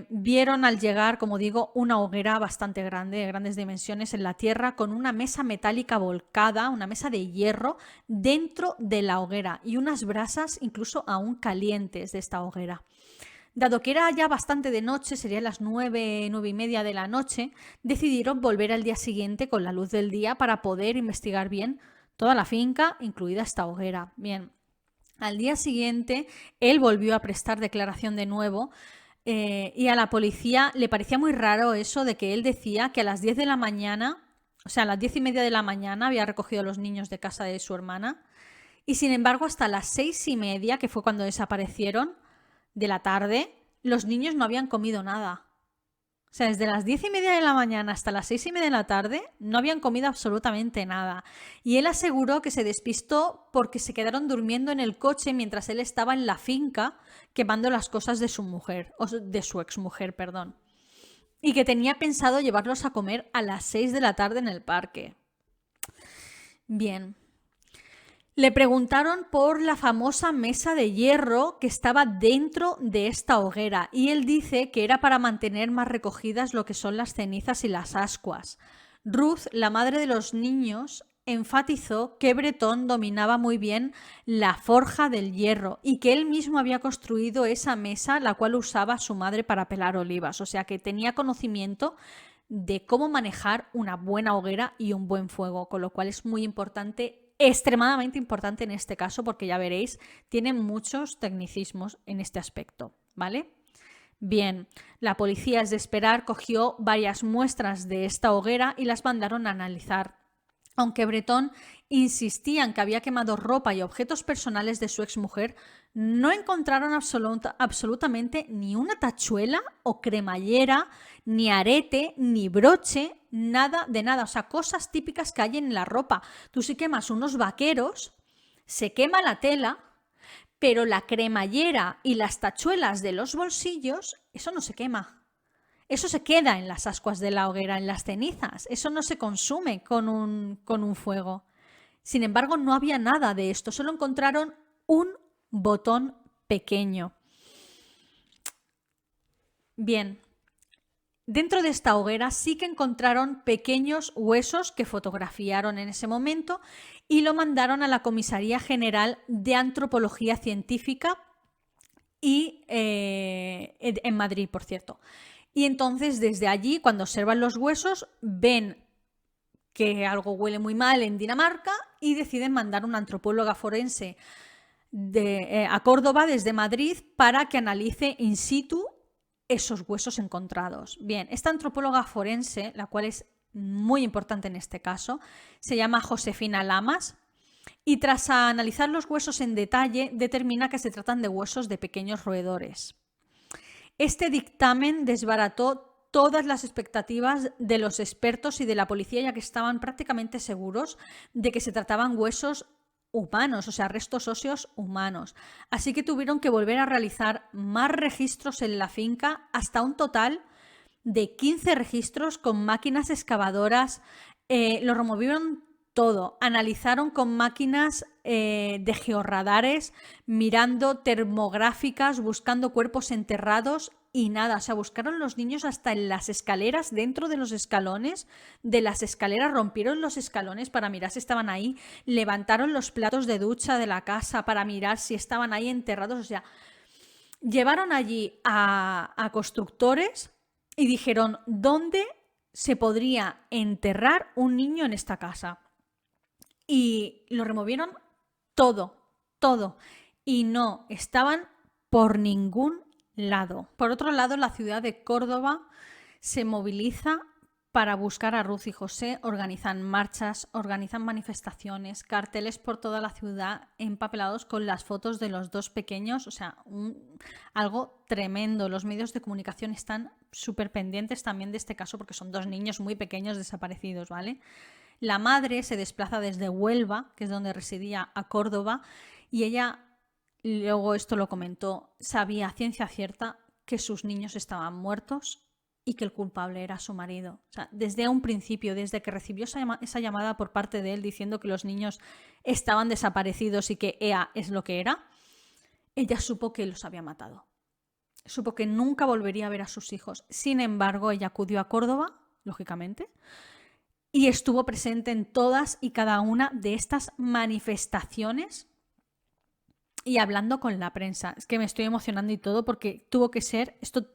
Vieron al llegar, como digo, una hoguera bastante grande, de grandes dimensiones en la tierra, con una mesa metálica volcada, una mesa de hierro, dentro de la hoguera y unas brasas incluso aún calientes de esta hoguera. Dado que era ya bastante de noche, serían las 9, 9:30 de la noche, decidieron volver al día siguiente con la luz del día para poder investigar bien toda la finca, incluida esta hoguera. Bien. Al día siguiente, él volvió a prestar declaración de nuevo y a la policía le parecía muy raro eso de que él decía que a las 10 de la mañana, o sea, a las 10:30 de la mañana había recogido a los niños de casa de su hermana y sin embargo hasta las 6:30, que fue cuando desaparecieron, de la tarde, los niños no habían comido nada. O sea, desde las 10:30 de la mañana hasta las 6:30 de la tarde no habían comido absolutamente nada. Y él aseguró que se despistó porque se quedaron durmiendo en el coche mientras él estaba en la finca quemando las cosas de su mujer, o de su exmujer, perdón. Y que tenía pensado llevarlos a comer a las 6 de la tarde en el parque. Bien. Le preguntaron por la famosa mesa de hierro que estaba dentro de esta hoguera y él dice que era para mantener más recogidas lo que son las cenizas y las ascuas. Ruth, la madre de los niños, enfatizó que Bretón dominaba muy bien la forja del hierro y que él mismo había construido esa mesa, la cual usaba su madre para pelar olivas, o sea que tenía conocimiento de cómo manejar una buena hoguera y un buen fuego, con lo cual es muy importante, extremadamente importante en este caso, porque ya veréis, tiene muchos tecnicismos en este aspecto, ¿vale? Bien, la policía, es de esperar, cogió varias muestras de esta hoguera y las mandaron a analizar. Aunque Bretón insistía en que había quemado ropa y objetos personales de su exmujer, no encontraron absolutamente ni una tachuela o cremallera, ni arete, ni broche, nada de nada. O sea, cosas típicas que hay en la ropa. Tú si quemas unos vaqueros, se quema la tela, pero la cremallera y las tachuelas de los bolsillos, eso no se quema. Eso se queda en las ascuas de la hoguera, en las cenizas. Eso no se consume con un fuego. Sin embargo, no había nada de esto. Solo encontraron un botón pequeño. Bien. Dentro de esta hoguera sí que encontraron pequeños huesos que fotografiaron en ese momento y lo mandaron a la Comisaría General de Antropología Científica y en Madrid, por cierto. Y entonces desde allí, cuando observan los huesos, ven que algo huele muy mal en Dinamarca y deciden mandar una antropóloga forense a Córdoba desde Madrid para que analice in situ esos huesos encontrados. Bien, esta antropóloga forense, la cual es muy importante en este caso, se llama Josefina Lamas y tras analizar los huesos en detalle determina que se tratan de huesos de pequeños roedores. Este dictamen desbarató todas las expectativas de los expertos y de la policía, ya que estaban prácticamente seguros de que se trataban huesos humanos, o sea, restos óseos humanos. Así que tuvieron que volver a realizar más registros en la finca, hasta un total de 15 registros con máquinas excavadoras. Lo removieron todo, analizaron con máquinas de georradares, mirando termográficas, buscando cuerpos enterrados y nada, o sea, buscaron los niños hasta en las escaleras, dentro de los escalones, de las escaleras, rompieron los escalones para mirar si estaban ahí, levantaron los platos de ducha de la casa para mirar si estaban ahí enterrados, o sea, llevaron allí a constructores y dijeron, ¿dónde se podría enterrar un niño en esta casa? Y lo removieron todo, todo. Y no estaban por ningún lado. Por otro lado, la ciudad de Córdoba se moviliza para buscar a Ruth y José, organizan marchas, organizan manifestaciones, carteles por toda la ciudad empapelados con las fotos de los dos pequeños, o sea, algo tremendo. Los medios de comunicación están súper pendientes también de este caso porque son dos niños muy pequeños desaparecidos, ¿vale? La madre se desplaza desde Huelva, que es donde residía, a Córdoba, y ella, luego esto lo comentó, sabía a ciencia cierta que sus niños estaban muertos y que el culpable era su marido. O sea, desde un principio, desde que recibió esa llamada por parte de él diciendo que los niños estaban desaparecidos y que Ea es lo que era, ella supo que los había matado. Supo que nunca volvería a ver a sus hijos. Sin embargo, ella acudió a Córdoba, lógicamente, y estuvo presente en todas y cada una de estas manifestaciones y hablando con la prensa. Es que me estoy emocionando y todo porque esto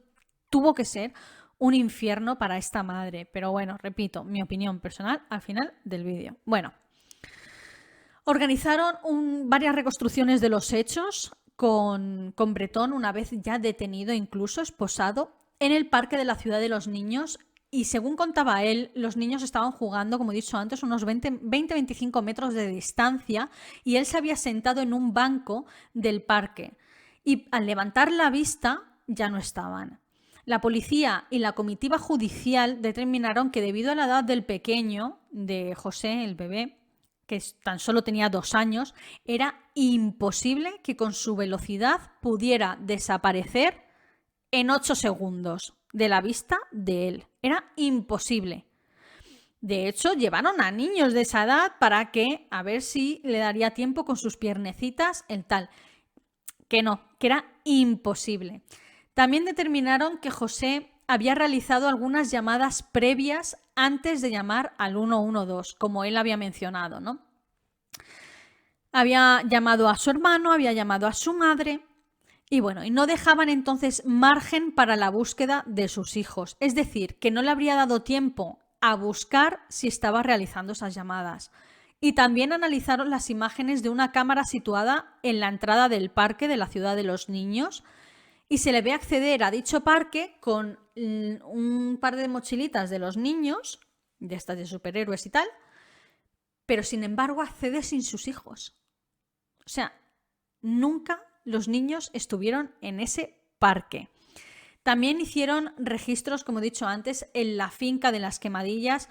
tuvo que ser un infierno para esta madre. Pero bueno, repito, mi opinión personal al final del vídeo. Bueno, organizaron varias reconstrucciones de los hechos con Bretón, una vez ya detenido, incluso esposado, en el parque de la Ciudad de los Niños. Y según contaba él, los niños estaban jugando, como he dicho antes, unos 20-25 metros de distancia y él se había sentado en un banco del parque. Y al levantar la vista ya no estaban. La policía y la comitiva judicial determinaron que debido a la edad del pequeño, de José, el bebé, que tan solo tenía 2 años, era imposible que con su velocidad pudiera desaparecer en 8 segundos de la vista de él. Era imposible. De hecho, llevaron a niños de esa edad para que, a ver si le daría tiempo con sus piernecitas, el tal. Que no, que era imposible. También determinaron que José había realizado algunas llamadas previas antes de llamar al 112, como él había mencionado, ¿no? Había llamado a su hermano, había llamado a su madre y bueno, y no dejaban entonces margen para la búsqueda de sus hijos. Es decir, que no le habría dado tiempo a buscar si estaba realizando esas llamadas. Y también analizaron las imágenes de una cámara situada en la entrada del parque de la Ciudad de los Niños y se le ve acceder a dicho parque con un par de mochilitas de los niños, de estas de superhéroes y tal, pero sin embargo accede sin sus hijos. O sea, nunca los niños estuvieron en ese parque. También hicieron registros, como he dicho antes, en la finca de las Quemadillas,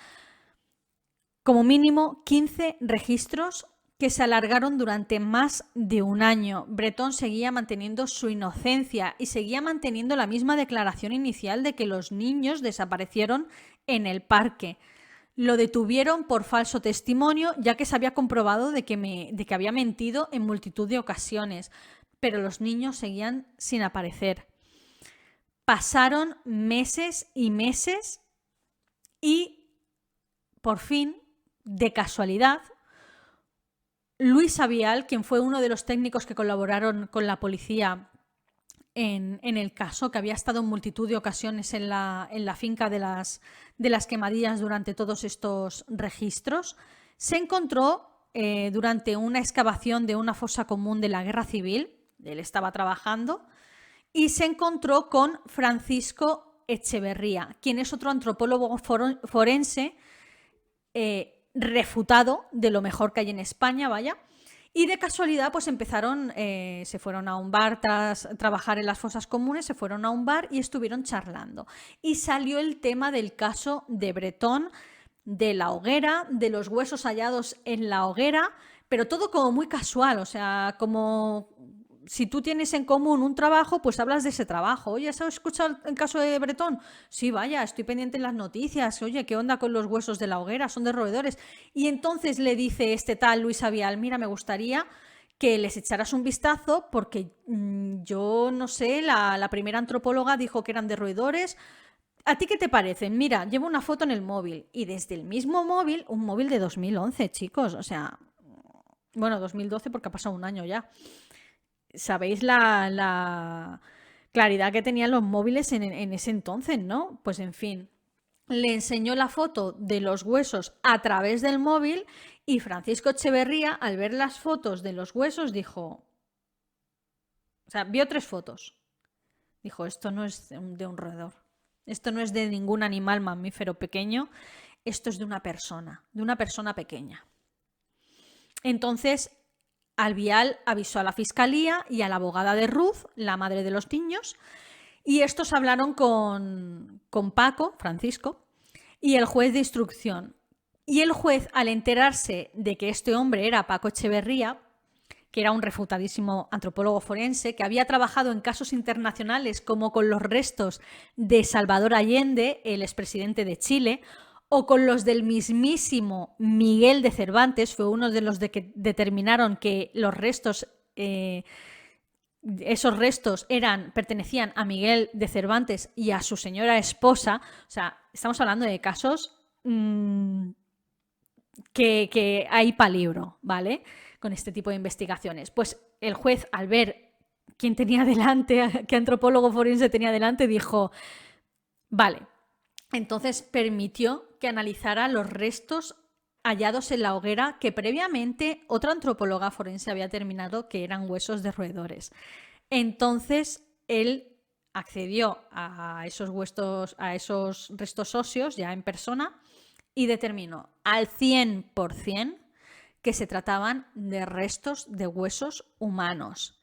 como mínimo 15 registros que se alargaron durante más de un año. Bretón seguía manteniendo su inocencia y seguía manteniendo la misma declaración inicial de que los niños desaparecieron en el parque. Lo detuvieron por falso testimonio, ya que se había comprobado de que había mentido en multitud de ocasiones, pero los niños seguían sin aparecer. Pasaron meses y meses y, por fin, de casualidad, Luis Avial, quien fue uno de los técnicos que colaboraron con la policía en el caso, que había estado en multitud de ocasiones en la finca de las Quemadillas durante todos estos registros, se encontró durante una excavación de una fosa común de la Guerra Civil, él estaba trabajando, y se encontró con Francisco Echeverría, quien es otro antropólogo forense refutado de lo mejor que hay en España, vaya. Y de casualidad, pues empezaron, se fueron a un bar tras trabajar en las fosas comunes, se fueron a un bar y estuvieron charlando. Y salió el tema del caso de Bretón, de la hoguera, de los huesos hallados en la hoguera, pero todo como muy casual, o sea, como si tú tienes en común un trabajo, pues hablas de ese trabajo. Oye, ¿has escuchado el caso de Bretón? Sí, vaya, estoy pendiente en las noticias. Oye, ¿qué onda con los huesos de la hoguera? Son de roedores. Y entonces le dice este tal Luis Avial, mira, me gustaría que les echaras un vistazo porque yo no sé, la primera antropóloga dijo que eran de roedores. ¿A ti qué te parecen? Mira, llevo una foto en el móvil. Y desde el mismo móvil, un móvil de 2011, chicos. O sea, bueno, 2012 porque ha pasado un año ya. ¿Sabéis la claridad que tenían los móviles en ese entonces, no? Pues en fin, le enseñó la foto de los huesos a través del móvil y Francisco Echeverría, al ver las fotos de los huesos, dijo... O sea, vio 3 fotos. Dijo, esto no es de un roedor. Esto no es de ningún animal mamífero pequeño. Esto es de una persona pequeña. Entonces... Avial avisó a la fiscalía y a la abogada de Ruth, la madre de los niños, y estos hablaron con Paco, Francisco, y el juez de instrucción. Y el juez, al enterarse de que este hombre era Paco Echeverría, que era un refutadísimo antropólogo forense, que había trabajado en casos internacionales como con los restos de Salvador Allende, el expresidente de Chile, o con los del mismísimo Miguel de Cervantes. Fue uno de los que determinaron que los restos, esos restos pertenecían a Miguel de Cervantes y a su señora esposa. O sea, estamos hablando de casos que hay para libro, ¿vale? Con este tipo de investigaciones. Pues el juez, al ver quién tenía delante, qué antropólogo forense tenía delante, dijo, vale, entonces permitió que analizara los restos hallados en la hoguera que previamente otra antropóloga forense había determinado que eran huesos de roedores. Entonces él accedió a esos restos óseos ya en persona y determinó al 100% que se trataban de restos de huesos humanos.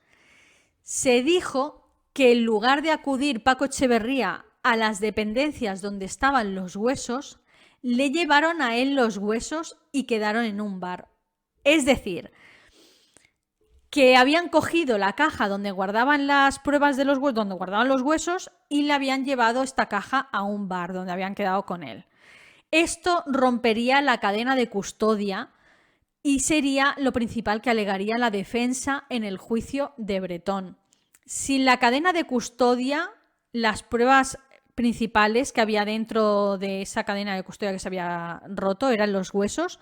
Se dijo que en lugar de acudir Paco Etxeberría a las dependencias donde estaban los huesos, le llevaron a él los huesos y quedaron en un bar. Es decir, que habían cogido la caja donde guardaban las pruebas de los huesos, donde guardaban los huesos, y le habían llevado esta caja a un bar donde habían quedado con él. Esto rompería la cadena de custodia y sería lo principal que alegaría la defensa en el juicio de Bretón. Sin la cadena de custodia, las pruebas principales que había dentro de esa cadena de custodia que se había roto eran los huesos.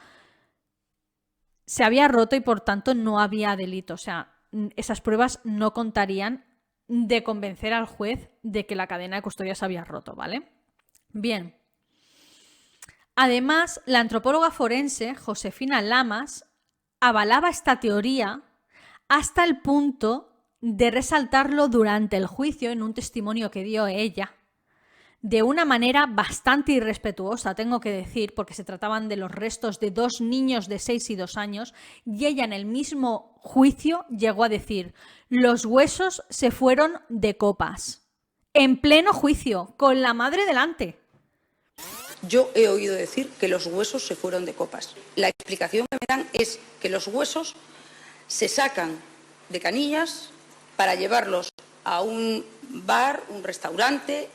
Se había roto y por tanto no había delito. O sea, esas pruebas no contarían de convencer al juez de que la cadena de custodia se había roto, ¿vale? Bien. Además, la antropóloga forense Josefina Lamas avalaba esta teoría hasta el punto de resaltarlo durante el juicio en un testimonio que dio ella, de una manera bastante irrespetuosa, tengo que decir, porque se trataban de los restos de 2 niños de 6 y 2 años, y ella en el mismo juicio llegó a decir: los huesos se fueron de copas. En pleno juicio, con la madre delante. Yo he oído decir que los huesos se fueron de copas. La explicación que me dan es que los huesos se sacan de canillas para llevarlos a un bar, un restaurante,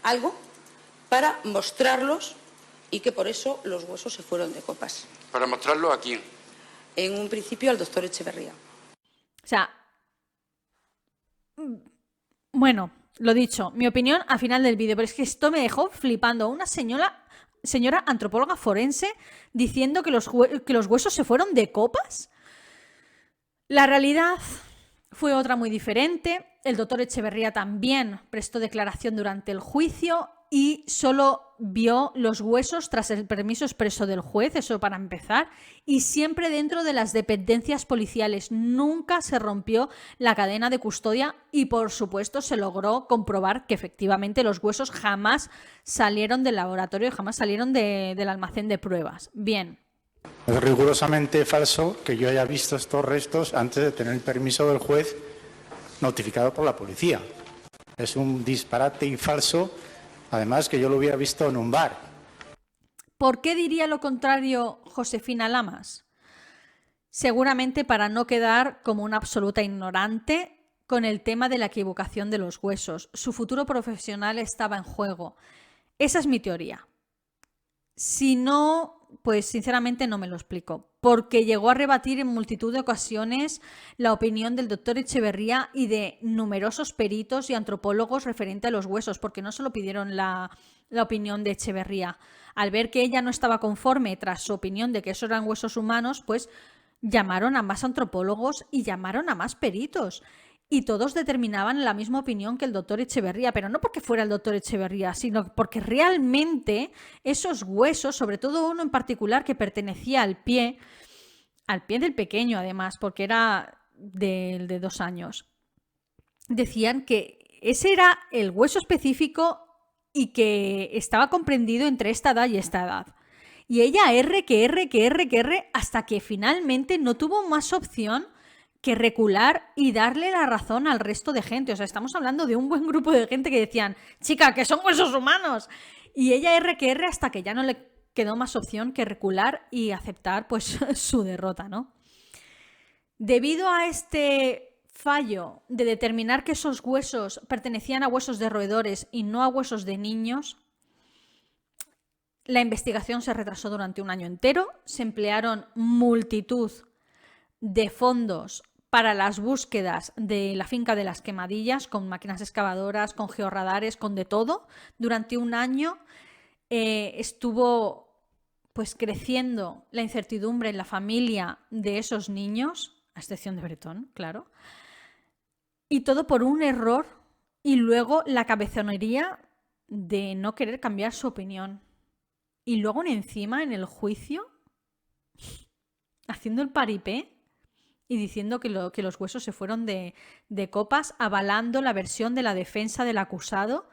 algo, para mostrarlos, y que por eso los huesos se fueron de copas. ¿Para mostrarlo a quién? En un principio al doctor Etxeberría. O sea, bueno, lo dicho, mi opinión al final del vídeo, pero es que esto me dejó flipando. Una señora antropóloga forense diciendo que los huesos se fueron de copas. La realidad fue otra muy diferente. El doctor Etxeberría también prestó declaración durante el juicio y solo vio los huesos tras el permiso expreso del juez, eso para empezar, y siempre dentro de las dependencias policiales. Nunca se rompió la cadena de custodia y, por supuesto, se logró comprobar que efectivamente los huesos jamás salieron del laboratorio y jamás salieron del almacén de pruebas. Bien. Es rigurosamente falso que yo haya visto estos restos antes de tener el permiso del juez notificado por la policía. Es un disparate y falso, además, que yo lo hubiera visto en un bar. ¿Por qué diría lo contrario Josefina Lamas? Seguramente para no quedar como una absoluta ignorante con el tema de la equivocación de los huesos. Su futuro profesional estaba en juego. Esa es mi teoría. Si no, pues sinceramente no me lo explico, porque llegó a rebatir en multitud de ocasiones la opinión del doctor Etxeberría y de numerosos peritos y antropólogos referente a los huesos, porque no solo pidieron la opinión de Etxeberría. Al ver que ella no estaba conforme tras su opinión de que esos eran huesos humanos, pues llamaron a más antropólogos y llamaron a más peritos. Y todos determinaban la misma opinión que el doctor Etxeberría, pero no porque fuera el doctor Etxeberría, sino porque realmente esos huesos, sobre todo uno en particular que pertenecía al pie del pequeño además, porque era de 2 años, decían que ese era el hueso específico y que estaba comprendido entre esta edad y esta edad. Y ella R, hasta que finalmente no tuvo más opción que recular y darle la razón al resto de gente. O sea, estamos hablando de un buen grupo de gente que decían: chica, que son huesos humanos. Y ella R hasta que ya no le quedó más opción que recular y aceptar pues su derrota, ¿no? Debido a este fallo de determinar que esos huesos pertenecían a huesos de roedores y no a huesos de niños, la investigación se retrasó durante un año entero. Se emplearon multitud de fondos para las búsquedas de la finca de las Quemadillas, con máquinas excavadoras, con georradares, con de todo. Durante un año estuvo pues creciendo la incertidumbre en la familia de esos niños, a excepción de Bretón, claro. Y todo por un error y luego la cabezonería de no querer cambiar su opinión. Y luego encima en el juicio, haciendo el paripé y diciendo que los huesos se fueron de copas, avalando la versión de la defensa del acusado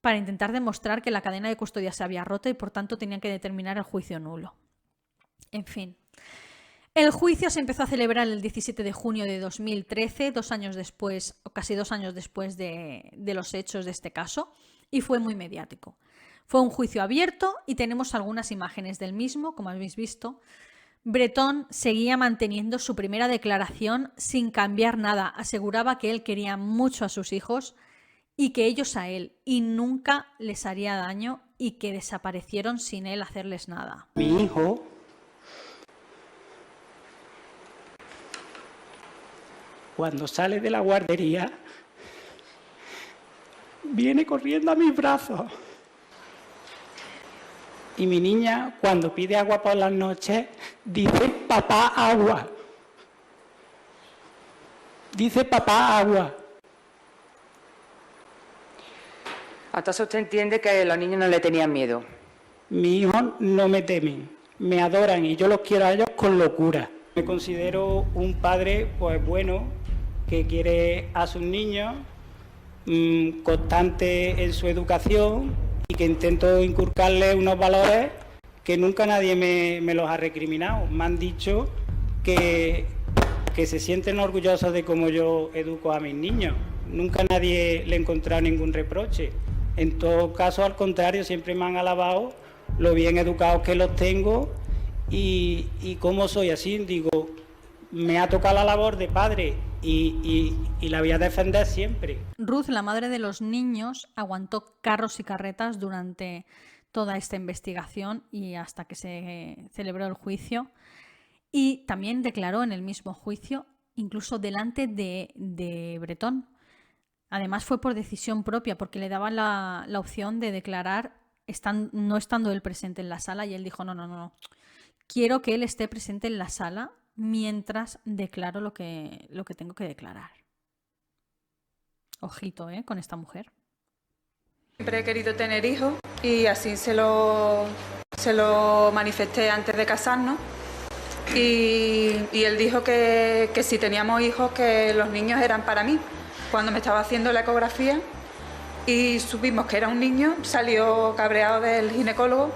para intentar demostrar que la cadena de custodia se había roto y por tanto tenían que determinar el juicio nulo. En fin. El juicio se empezó a celebrar el 17 de junio de 2013, 2 años después, o casi 2 años después de los hechos de este caso, y fue muy mediático. Fue un juicio abierto y tenemos algunas imágenes del mismo, como habéis visto. Bretón seguía manteniendo su primera declaración sin cambiar nada. Aseguraba que él quería mucho a sus hijos y que ellos a él, y nunca les haría daño, y que desaparecieron sin él hacerles nada. Mi hijo cuando sale de la guardería viene corriendo a mis brazos. Y mi niña, cuando pide agua por las noches, dice papá agua. Dice papá agua. Entonces usted entiende que los niños no le tenían miedo. Mis hijos no me temen, me adoran y yo los quiero a ellos con locura. Me considero un padre pues bueno, que quiere a sus niños, constante en su educación y que intento inculcarles unos valores que nunca nadie me los ha recriminado. Me han dicho que se sienten orgullosos de cómo yo educo a mis niños. Nunca nadie le ha encontrado ningún reproche. En todo caso, al contrario, siempre me han alabado lo bien educados que los tengo y cómo soy así. Digo, me ha tocado la labor de padre y la voy a defender siempre. Ruth, la madre de los niños, aguantó carros y carretas durante toda esta investigación y hasta que se celebró el juicio. Y también declaró en el mismo juicio, incluso delante de Bretón. Además fue por decisión propia, porque le daban la opción de declarar no estando él presente en la sala, y él dijo, no, quiero que él esté presente en la sala mientras declaro lo que tengo que declarar. Ojito, con esta mujer. Siempre he querido tener hijos y así se lo manifesté antes de casarnos. Y él dijo que si teníamos hijos, que los niños eran para mí. Cuando me estaba haciendo la ecografía y supimos que era un niño, salió cabreado del ginecólogo.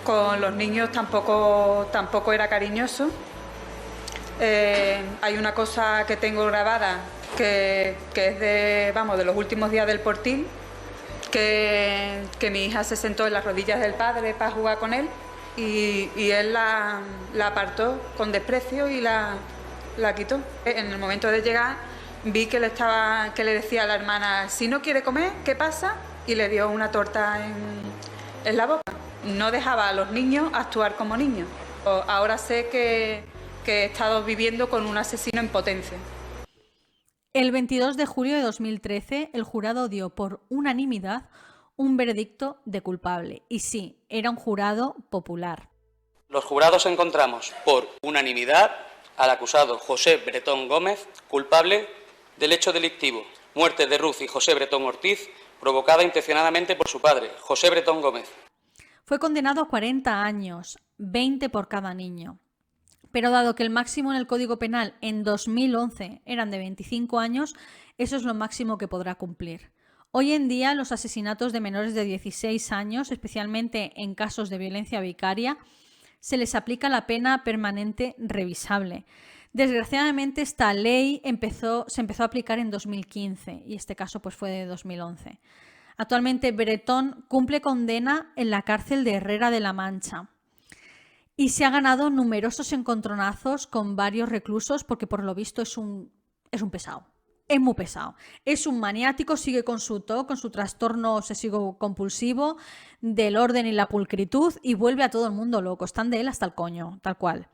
Con los niños tampoco era cariñoso. Hay una cosa que tengo grabada que es de los últimos días del Portil, que mi hija se sentó en las rodillas del padre para jugar con él y él la apartó con desprecio y la quitó. En el momento de llegar vi que le decía a la hermana, si no quiere comer, ¿qué pasa? Y le dio una torta en la boca. No dejaba a los niños actuar como niños. Ahora sé que he estado viviendo con un asesino en potencia. El 22 de julio de 2013, el jurado dio por unanimidad un veredicto de culpable. Y sí, era un jurado popular. Los jurados encontramos por unanimidad al acusado José Bretón Gómez culpable del hecho delictivo, muerte de Ruth y José Bretón Ortiz, provocada intencionadamente por su padre, José Bretón Gómez. Fue condenado a 40 años, 20 por cada niño. Pero dado que el máximo en el Código Penal en 2011 eran de 25 años, eso es lo máximo que podrá cumplir. Hoy en día los asesinatos de menores de 16 años, especialmente en casos de violencia vicaria, se les aplica la pena permanente revisable. Desgraciadamente esta ley se empezó a aplicar en 2015 y este caso pues fue de 2011. Actualmente Bretón cumple condena en la cárcel de Herrera de la Mancha. y se ha ganado numerosos encontronazos con varios reclusos porque por lo visto es un pesado. Es muy pesado. Es un maniático, sigue con su TOC, con su trastorno obsesivo compulsivo del orden y la pulcritud y vuelve a todo el mundo loco. Están de él hasta el coño, tal cual.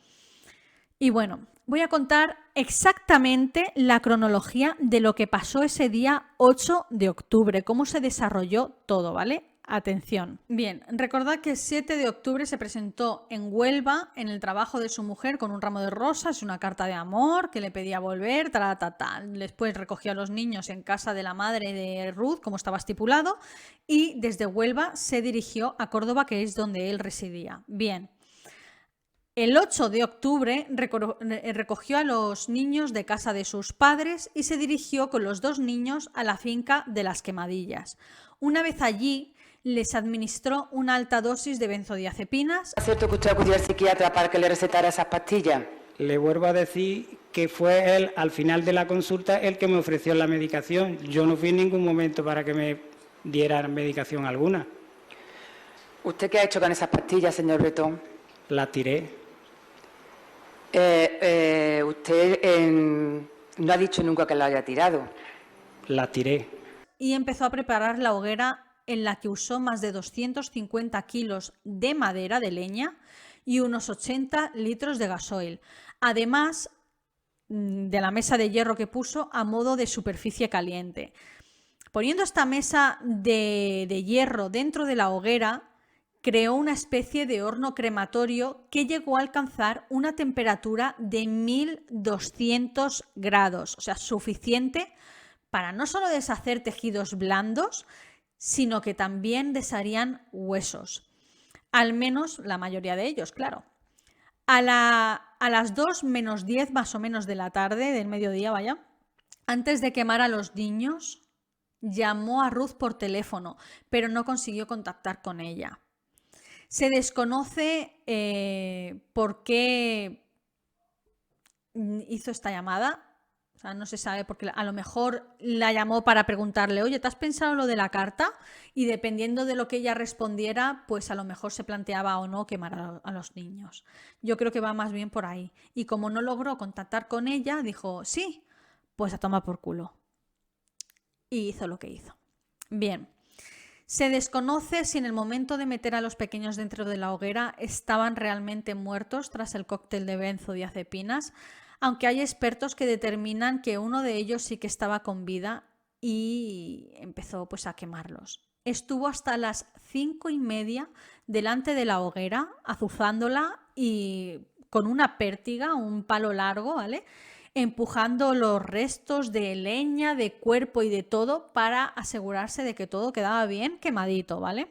Y bueno, voy a contar exactamente la cronología de lo que pasó ese día 8 de octubre, cómo se desarrolló todo, ¿vale? Atención. Bien, recordad que el 7 de octubre se presentó en Huelva en el trabajo de su mujer con un ramo de rosas y una carta de amor que le pedía volver, Después recogió a los niños en casa de la madre de Ruth, como estaba estipulado, y desde Huelva se dirigió a Córdoba, que es donde él residía. Bien. El 8 de octubre recogió a los niños de casa de sus padres y se dirigió con los 2 niños a la finca de Las Quemadillas. Una vez allí, les administró una alta dosis de benzodiazepinas. ¿Es cierto que usted acudió al psiquiatra para que le recetara esas pastillas? Le vuelvo a decir que fue él, al final de la consulta, el que me ofreció la medicación. Yo no fui en ningún momento para que me dieran medicación alguna. ¿Usted qué ha hecho con esas pastillas, señor Bretón? Las tiré. Usted no ha dicho nunca que la haya tirado. Las tiré. Y empezó a preparar la hoguera en la que usó más de 250 kilos de madera de leña y unos 80 litros de gasoil. Además de la mesa de hierro que puso a modo de superficie caliente. Poniendo esta mesa de hierro dentro de la hoguera, creó una especie de horno crematorio que llegó a alcanzar una temperatura de 1200 grados, o sea, suficiente para no solo deshacer tejidos blandos, sino que también desharían huesos. Al menos la mayoría de ellos, claro. A las 2 menos 10 más o menos de la tarde, del mediodía, vaya, antes de quemar a los niños, llamó a Ruth por teléfono, pero no consiguió contactar con ella. Se desconoce por qué hizo esta llamada. O sea, no se sabe porque a lo mejor la llamó para preguntarle, oye, ¿te has pensado lo de la carta? Y dependiendo de lo que ella respondiera, pues a lo mejor se planteaba o no quemar a los niños. Yo creo que va más bien por ahí. Y como no logró contactar con ella, dijo, sí, pues a tomar por culo. Y hizo lo que hizo. Bien. Se desconoce si en el momento de meter a los pequeños dentro de la hoguera estaban realmente muertos tras el cóctel de benzodiazepinas, aunque hay expertos que determinan que uno de ellos sí que estaba con vida y empezó pues a quemarlos. Estuvo hasta las 5:30 delante de la hoguera, azuzándola y con una pértiga, un palo largo, ¿vale?, empujando los restos de leña, de cuerpo y de todo para asegurarse de que todo quedaba bien quemadito, ¿vale?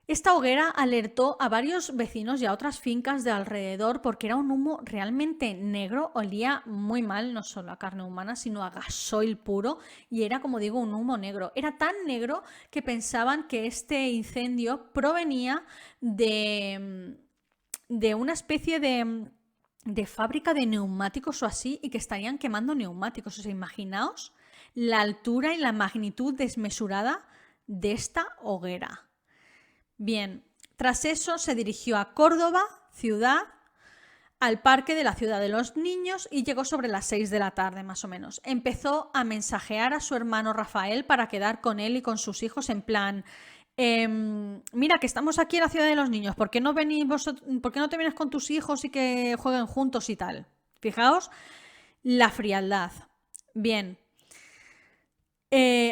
Esta hoguera alertó a varios vecinos y a otras fincas de alrededor porque era un humo realmente negro, olía muy mal, no solo a carne humana, sino a gasoil puro, y era, como digo, un humo negro. Era tan negro que pensaban que este incendio provenía de una especie de fábrica de neumáticos o así, y que estarían quemando neumáticos. O sea, imaginaos la altura y la magnitud desmesurada de esta hoguera. Bien, tras eso se dirigió a Córdoba, ciudad, al parque de la Ciudad de los Niños y llegó sobre las 6 de la tarde más o menos. Empezó a mensajear a su hermano Rafael para quedar con él y con sus hijos en plan, mira que estamos aquí en la Ciudad de los Niños, ¿por qué no te vienes con tus hijos y que jueguen juntos y tal? Fijaos la frialdad. Bien,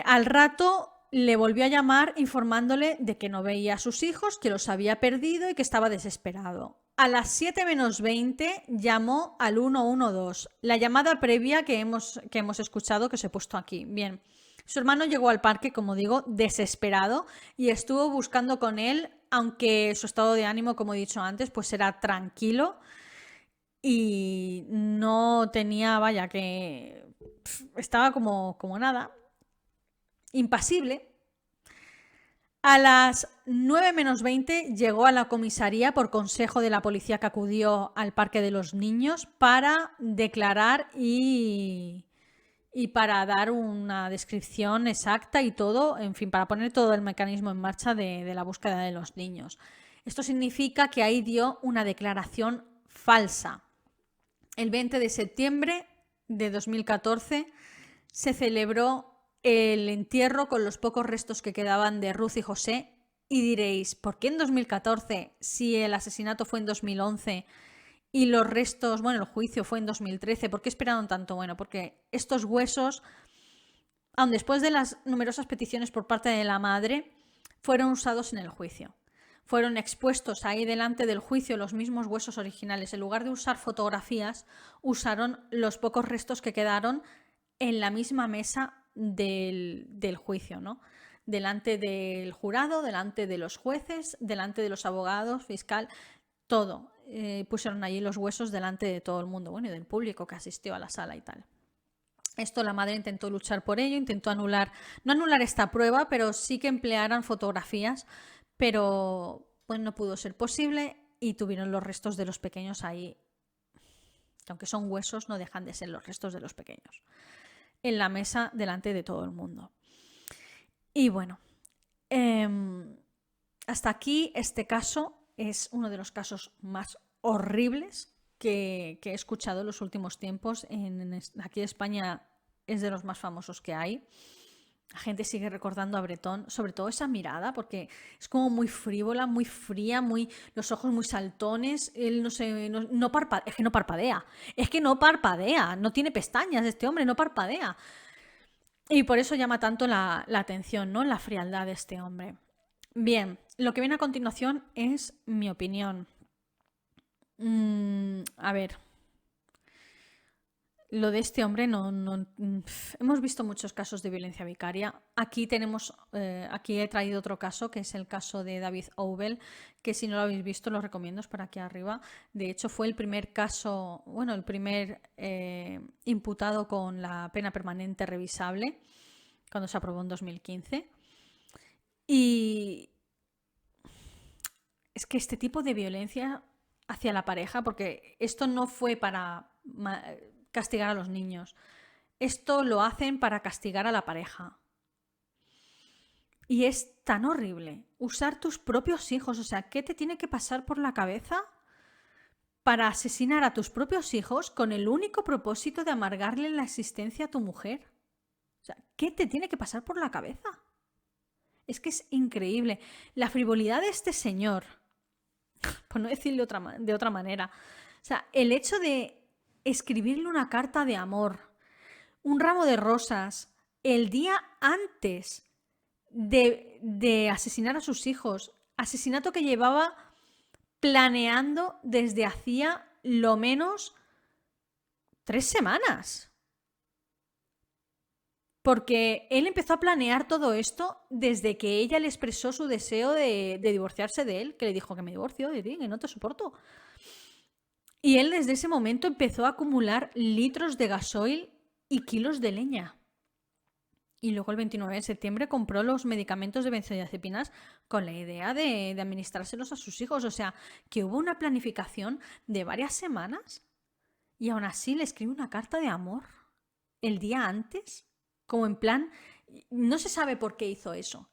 al rato le volvió a llamar informándole de que no veía a sus hijos, que los había perdido y que estaba desesperado. A las 7 menos 20 llamó al 112, la llamada previa que hemos escuchado, que os he puesto aquí. Bien, su hermano llegó al parque, como digo, desesperado y estuvo buscando con él, aunque su estado de ánimo, como he dicho antes, pues era tranquilo y no tenía, vaya, que estaba como nada. Impasible. A las 9 menos 20 llegó a la comisaría por consejo de la policía que acudió al Parque de los Niños para declarar y para dar una descripción exacta y todo, en fin, para poner todo el mecanismo en marcha de la búsqueda de los niños. Esto significa que ahí dio una declaración falsa. El 20 de septiembre de 2014 se celebró el entierro con los pocos restos que quedaban de Ruth y José. Y diréis, ¿por qué en 2014 si el asesinato fue en 2011 y los restos, bueno, el juicio fue en 2013? ¿Por qué esperaron tanto? Bueno, porque estos huesos, aun después de las numerosas peticiones por parte de la madre, fueron usados en el juicio. Fueron expuestos ahí delante del juicio los mismos huesos originales. En lugar de usar fotografías, usaron los pocos restos que quedaron en la misma mesa del juicio, ¿no? Delante del jurado, delante de los jueces, delante de los abogados, fiscal, todo. Pusieron allí los huesos delante de todo el mundo, bueno, y del público que asistió a la sala y tal. Esto la madre intentó luchar por ello, intentó anular, no anular esta prueba, pero sí que emplearan fotografías, pero pues no pudo ser posible y tuvieron los restos de los pequeños ahí, que aunque son huesos no dejan de ser los restos de los pequeños, en la mesa delante de todo el mundo. Y bueno, hasta aquí este caso es uno de los casos más horribles que he escuchado en los últimos tiempos. Aquí en España es de los más famosos que hay. La gente sigue recordando a Bretón, sobre todo esa mirada, porque es como muy frívola, muy fría, los ojos muy saltones. Él no parpadea, es que no parpadea, no tiene pestañas este hombre, no parpadea. Y por eso llama tanto la atención, ¿no? La frialdad de este hombre. Bien, lo que viene a continuación es mi opinión. A ver, lo de este hombre hemos visto muchos casos de violencia vicaria. Aquí he traído otro caso, que es el caso de David Oubel, que si no lo habéis visto lo recomiendo, es por aquí arriba. De hecho fue el primer caso, bueno, el primer imputado con la pena permanente revisable, cuando se aprobó en 2015. Y es que este tipo de violencia hacia la pareja, porque esto no fue para castigar a los niños, esto lo hacen para castigar a la pareja. Y es tan horrible usar tus propios hijos. O sea, ¿qué te tiene que pasar por la cabeza para asesinar a tus propios hijos con el único propósito de amargarle la existencia a tu mujer? O sea, ¿qué te tiene que pasar por la cabeza? Es que es increíble. La frivolidad de este señor, por no decirlo de otra manera. O sea, el hecho de escribirle una carta de amor, un ramo de rosas, el día antes de asesinar a sus hijos, asesinato que llevaba planeando desde hacía lo menos 3 semanas. Porque él empezó a planear todo esto desde que ella le expresó su deseo de divorciarse de él, que le dijo que me divorcio de ti, que no te soporto. Y él desde ese momento empezó a acumular litros de gasoil y kilos de leña. Y luego el 29 de septiembre compró los medicamentos de benzodiazepinas con la idea de administrárselos a sus hijos. O sea, que hubo una planificación de varias semanas y aún así le escribe una carta de amor el día antes. Como en plan, no se sabe por qué hizo eso,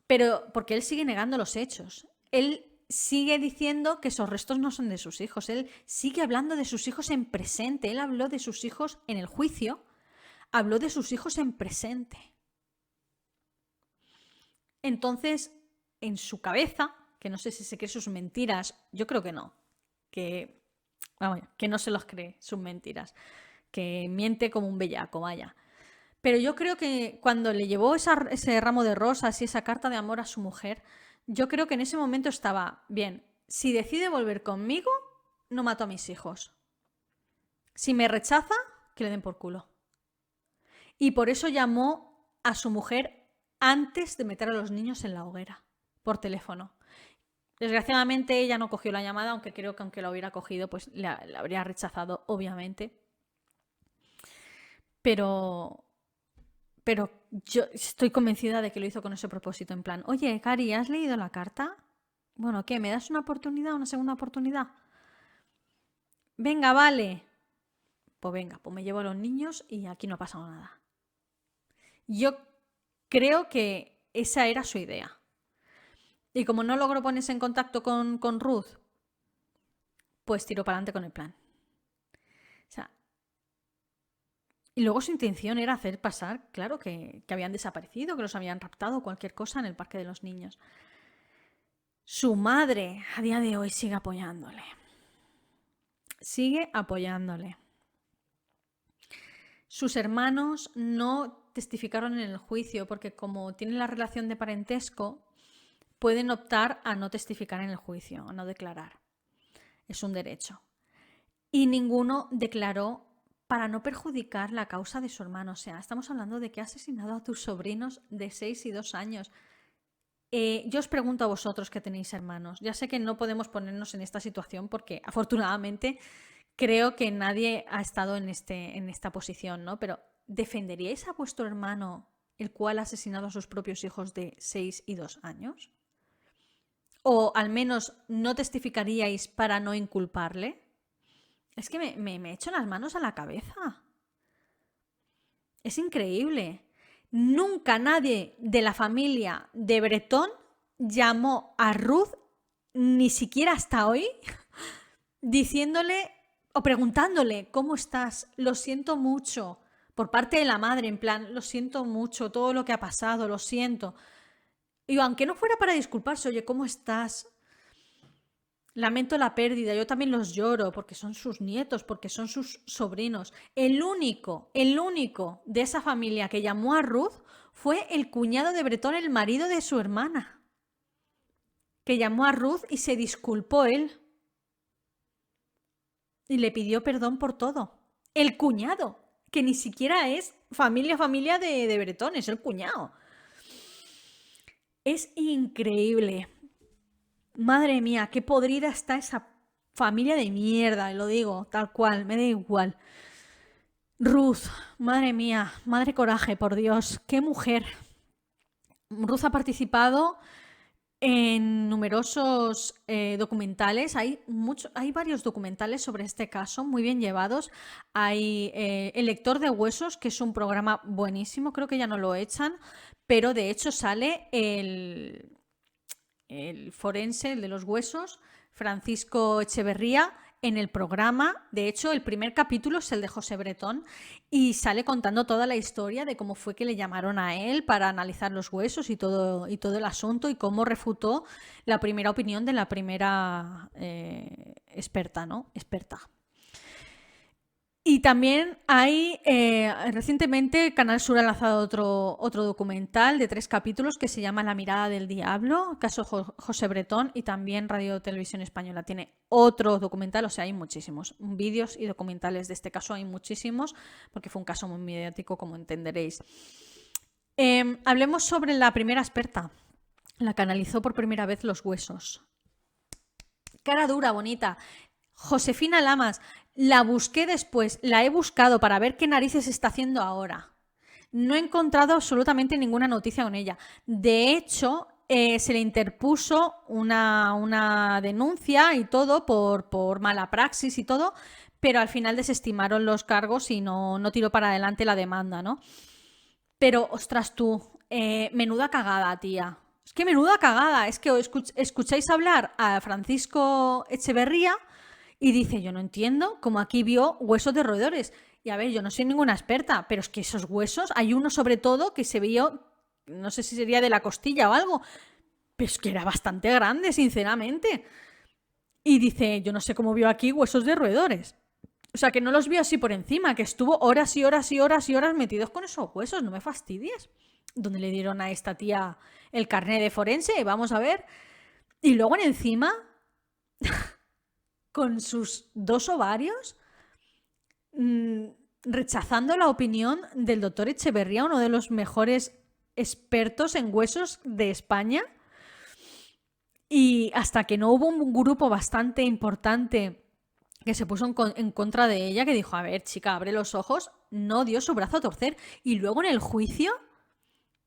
pero porque él sigue negando los hechos. Él sigue diciendo que esos restos no son de sus hijos. Él sigue hablando de sus hijos en presente. Él habló de sus hijos en el juicio, habló de sus hijos en presente. Entonces, en su cabeza, que no sé si se cree sus mentiras, yo creo que no, que no se los cree sus mentiras, que miente como un bellaco, vaya. Pero yo creo que cuando le llevó ese ramo de rosas y esa carta de amor a su mujer, yo creo que en ese momento estaba, bien, si decide volver conmigo, no mato a mis hijos. Si me rechaza, que le den por culo. Y por eso llamó a su mujer antes de meter a los niños en la hoguera, por teléfono. Desgraciadamente ella no cogió la llamada, aunque creo que aunque la hubiera cogido, pues la habría rechazado, obviamente. Pero yo estoy convencida de que lo hizo con ese propósito, en plan, oye, Cari, ¿has leído la carta? Bueno, ¿qué? ¿Me das una oportunidad, una segunda oportunidad? Venga, vale. Pues venga, pues me llevo a los niños y aquí no ha pasado nada. Yo creo que esa era su idea. Y como no logró ponerse en contacto con Ruth, pues tiró para adelante con el plan. O sea, y luego su intención era hacer pasar, claro, que habían desaparecido, que los habían raptado, cualquier cosa en el parque de los niños. Su madre a día de hoy sigue apoyándole. Sigue apoyándole. Sus hermanos no testificaron en el juicio porque como tienen la relación de parentesco, pueden optar a no testificar en el juicio, a no declarar. Es un derecho. Y ninguno declaró para no perjudicar la causa de su hermano. O sea, estamos hablando de que ha asesinado a tus sobrinos de 6 y 2 años. Yo os pregunto a vosotros que tenéis hermanos. Ya sé que no podemos ponernos en esta situación porque afortunadamente creo que nadie ha estado en esta posición, ¿no? Pero ¿defenderíais a vuestro hermano el cual ha asesinado a sus propios hijos de 6 y 2 años? ¿O al menos no testificaríais para no inculparle? Es que me echo las manos a la cabeza. Es increíble. Nunca nadie de la familia de Bretón llamó a Ruth, ni siquiera hasta hoy, diciéndole o preguntándole, ¿cómo estás? Lo siento mucho. Por parte de la madre, en plan, lo siento mucho, todo lo que ha pasado, lo siento. Y aunque no fuera para disculparse, oye, ¿cómo estás? Lamento la pérdida, yo también los lloro porque son sus nietos, porque son sus sobrinos. El único de esa familia que llamó a Ruth fue el cuñado de Bretón, el marido de su hermana, que llamó a Ruth y se disculpó él. Y le pidió perdón por todo. El cuñado, que ni siquiera es familia de Bretón, es el cuñado. Es increíble. Madre mía, qué podrida está esa familia de mierda, lo digo tal cual, me da igual. Ruth, madre mía, madre coraje, por Dios, qué mujer. Ruth ha participado en numerosos documentales, hay varios documentales sobre este caso, muy bien llevados. Hay El lector de huesos, que es un programa buenísimo, creo que ya no lo echan, pero de hecho sale el forense, el de los huesos, Francisco Echeverría, en el programa. De hecho, el primer capítulo es el de José Bretón y sale contando toda la historia de cómo fue que le llamaron a él para analizar los huesos y todo el asunto y cómo refutó la primera opinión de la primera experta, ¿no? Y también hay, recientemente Canal Sur ha lanzado otro documental de 3 capítulos que se llama La mirada del diablo, caso José Bretón, y también Radio Televisión Española tiene otro documental, o sea, hay muchísimos vídeos y documentales de este caso, hay muchísimos, porque fue un caso muy mediático, como entenderéis. Hablemos sobre la primera experta, la que analizó por primera vez los huesos. Cara dura, bonita. Josefina Lamas, la busqué después, la he buscado para ver qué narices está haciendo ahora. No he encontrado absolutamente ninguna noticia con ella. De hecho, se le interpuso una denuncia y todo por mala praxis y todo, pero al final desestimaron los cargos y no tiró para adelante la demanda, ¿no? Pero, ostras tú, menuda cagada, tía. Es que menuda cagada. Es que escucháis hablar a Francisco Echeverría y dice, yo no entiendo cómo aquí vio huesos de roedores. Y a ver, yo no soy ninguna experta, pero es que esos huesos, hay uno sobre todo que se vio, no sé si sería de la costilla o algo, pero es que era bastante grande, sinceramente. Y dice, yo no sé cómo vio aquí huesos de roedores. O sea, que no los vio así por encima, que estuvo horas y horas y horas y horas metidos con esos huesos, no me fastidies. ¿Dónde le dieron a esta tía el carné de forense? Vamos a ver. Y luego encima... con sus 2 ovarios, rechazando la opinión del doctor Echeverría, uno de los mejores expertos en huesos de España. Y hasta que no hubo un grupo bastante importante que se puso en contra de ella, que dijo, a ver, chica, abre los ojos, no dio su brazo a torcer. Y luego en el juicio,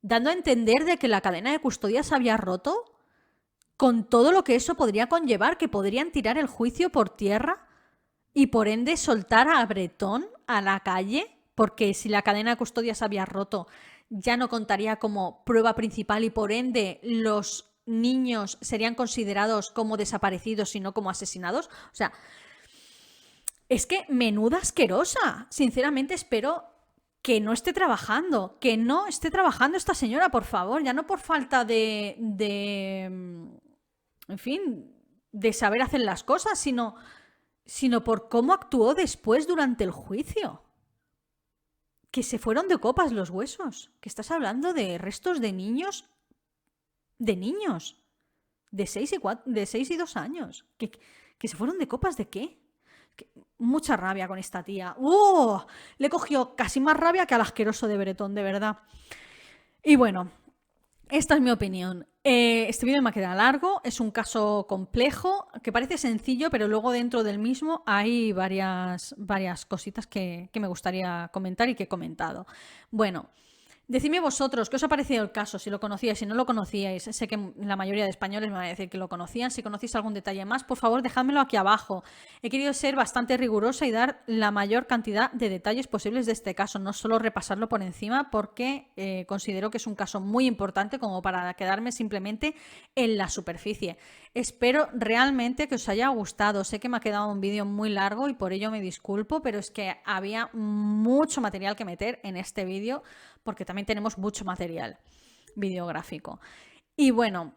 dando a entender de que la cadena de custodia se había roto, con todo lo que eso podría conllevar, que podrían tirar el juicio por tierra y por ende soltar a Bretón a la calle, porque si la cadena de custodia se había roto ya no contaría como prueba principal y por ende los niños serían considerados como desaparecidos y no como asesinados. O sea, es que menuda asquerosa. Sinceramente espero que no esté trabajando, esta señora, por favor, ya no por falta en fin, de saber hacer las cosas, sino por cómo actuó después durante el juicio. Que se fueron de copas los huesos, que estás hablando de restos de niños, de 6 y 2 años, que se fueron de copas ¿de qué? Mucha rabia con esta tía. ¡Oh! Le cogió casi más rabia que al asqueroso de Bretón, de verdad. Y bueno, esta es mi opinión. Este vídeo me queda largo, es un caso complejo, que parece sencillo, pero luego dentro del mismo hay varias cositas que me gustaría comentar y que he comentado. Bueno, decidme vosotros, ¿qué os ha parecido el caso? Si lo conocíais, si no lo conocíais. Sé que la mayoría de españoles me van a decir que lo conocían. Si conocéis algún detalle más, por favor, dejádmelo aquí abajo. He querido ser bastante rigurosa y dar la mayor cantidad de detalles posibles de este caso, no solo repasarlo por encima, porque considero que es un caso muy importante como para quedarme simplemente en la superficie. Espero realmente que os haya gustado. Sé que me ha quedado un vídeo muy largo y por ello me disculpo, pero es que había mucho material que meter en este vídeo, porque también tenemos mucho material videográfico. Y bueno,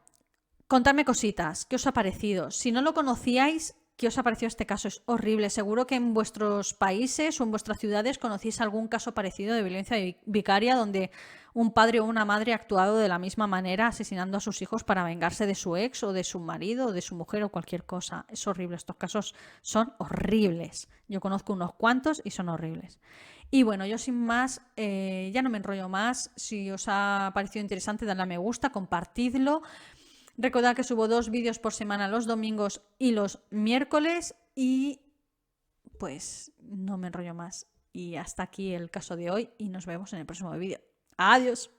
contadme cositas, ¿qué os ha parecido? Si no lo conocíais, ¿qué os ha parecido este caso? Es horrible. Seguro que en vuestros países o en vuestras ciudades conocéis algún caso parecido de violencia vicaria donde un padre o una madre ha actuado de la misma manera asesinando a sus hijos para vengarse de su ex o de su marido o de su mujer o cualquier cosa. Es horrible, estos casos son horribles. Yo conozco unos cuantos y son horribles. Y bueno, yo sin más, ya no me enrollo más. Si os ha parecido interesante, dadle a me gusta, compartidlo. Recordad que subo 2 vídeos por semana los domingos y los miércoles. Y pues no me enrollo más. Y hasta aquí el caso de hoy y nos vemos en el próximo vídeo. Adiós.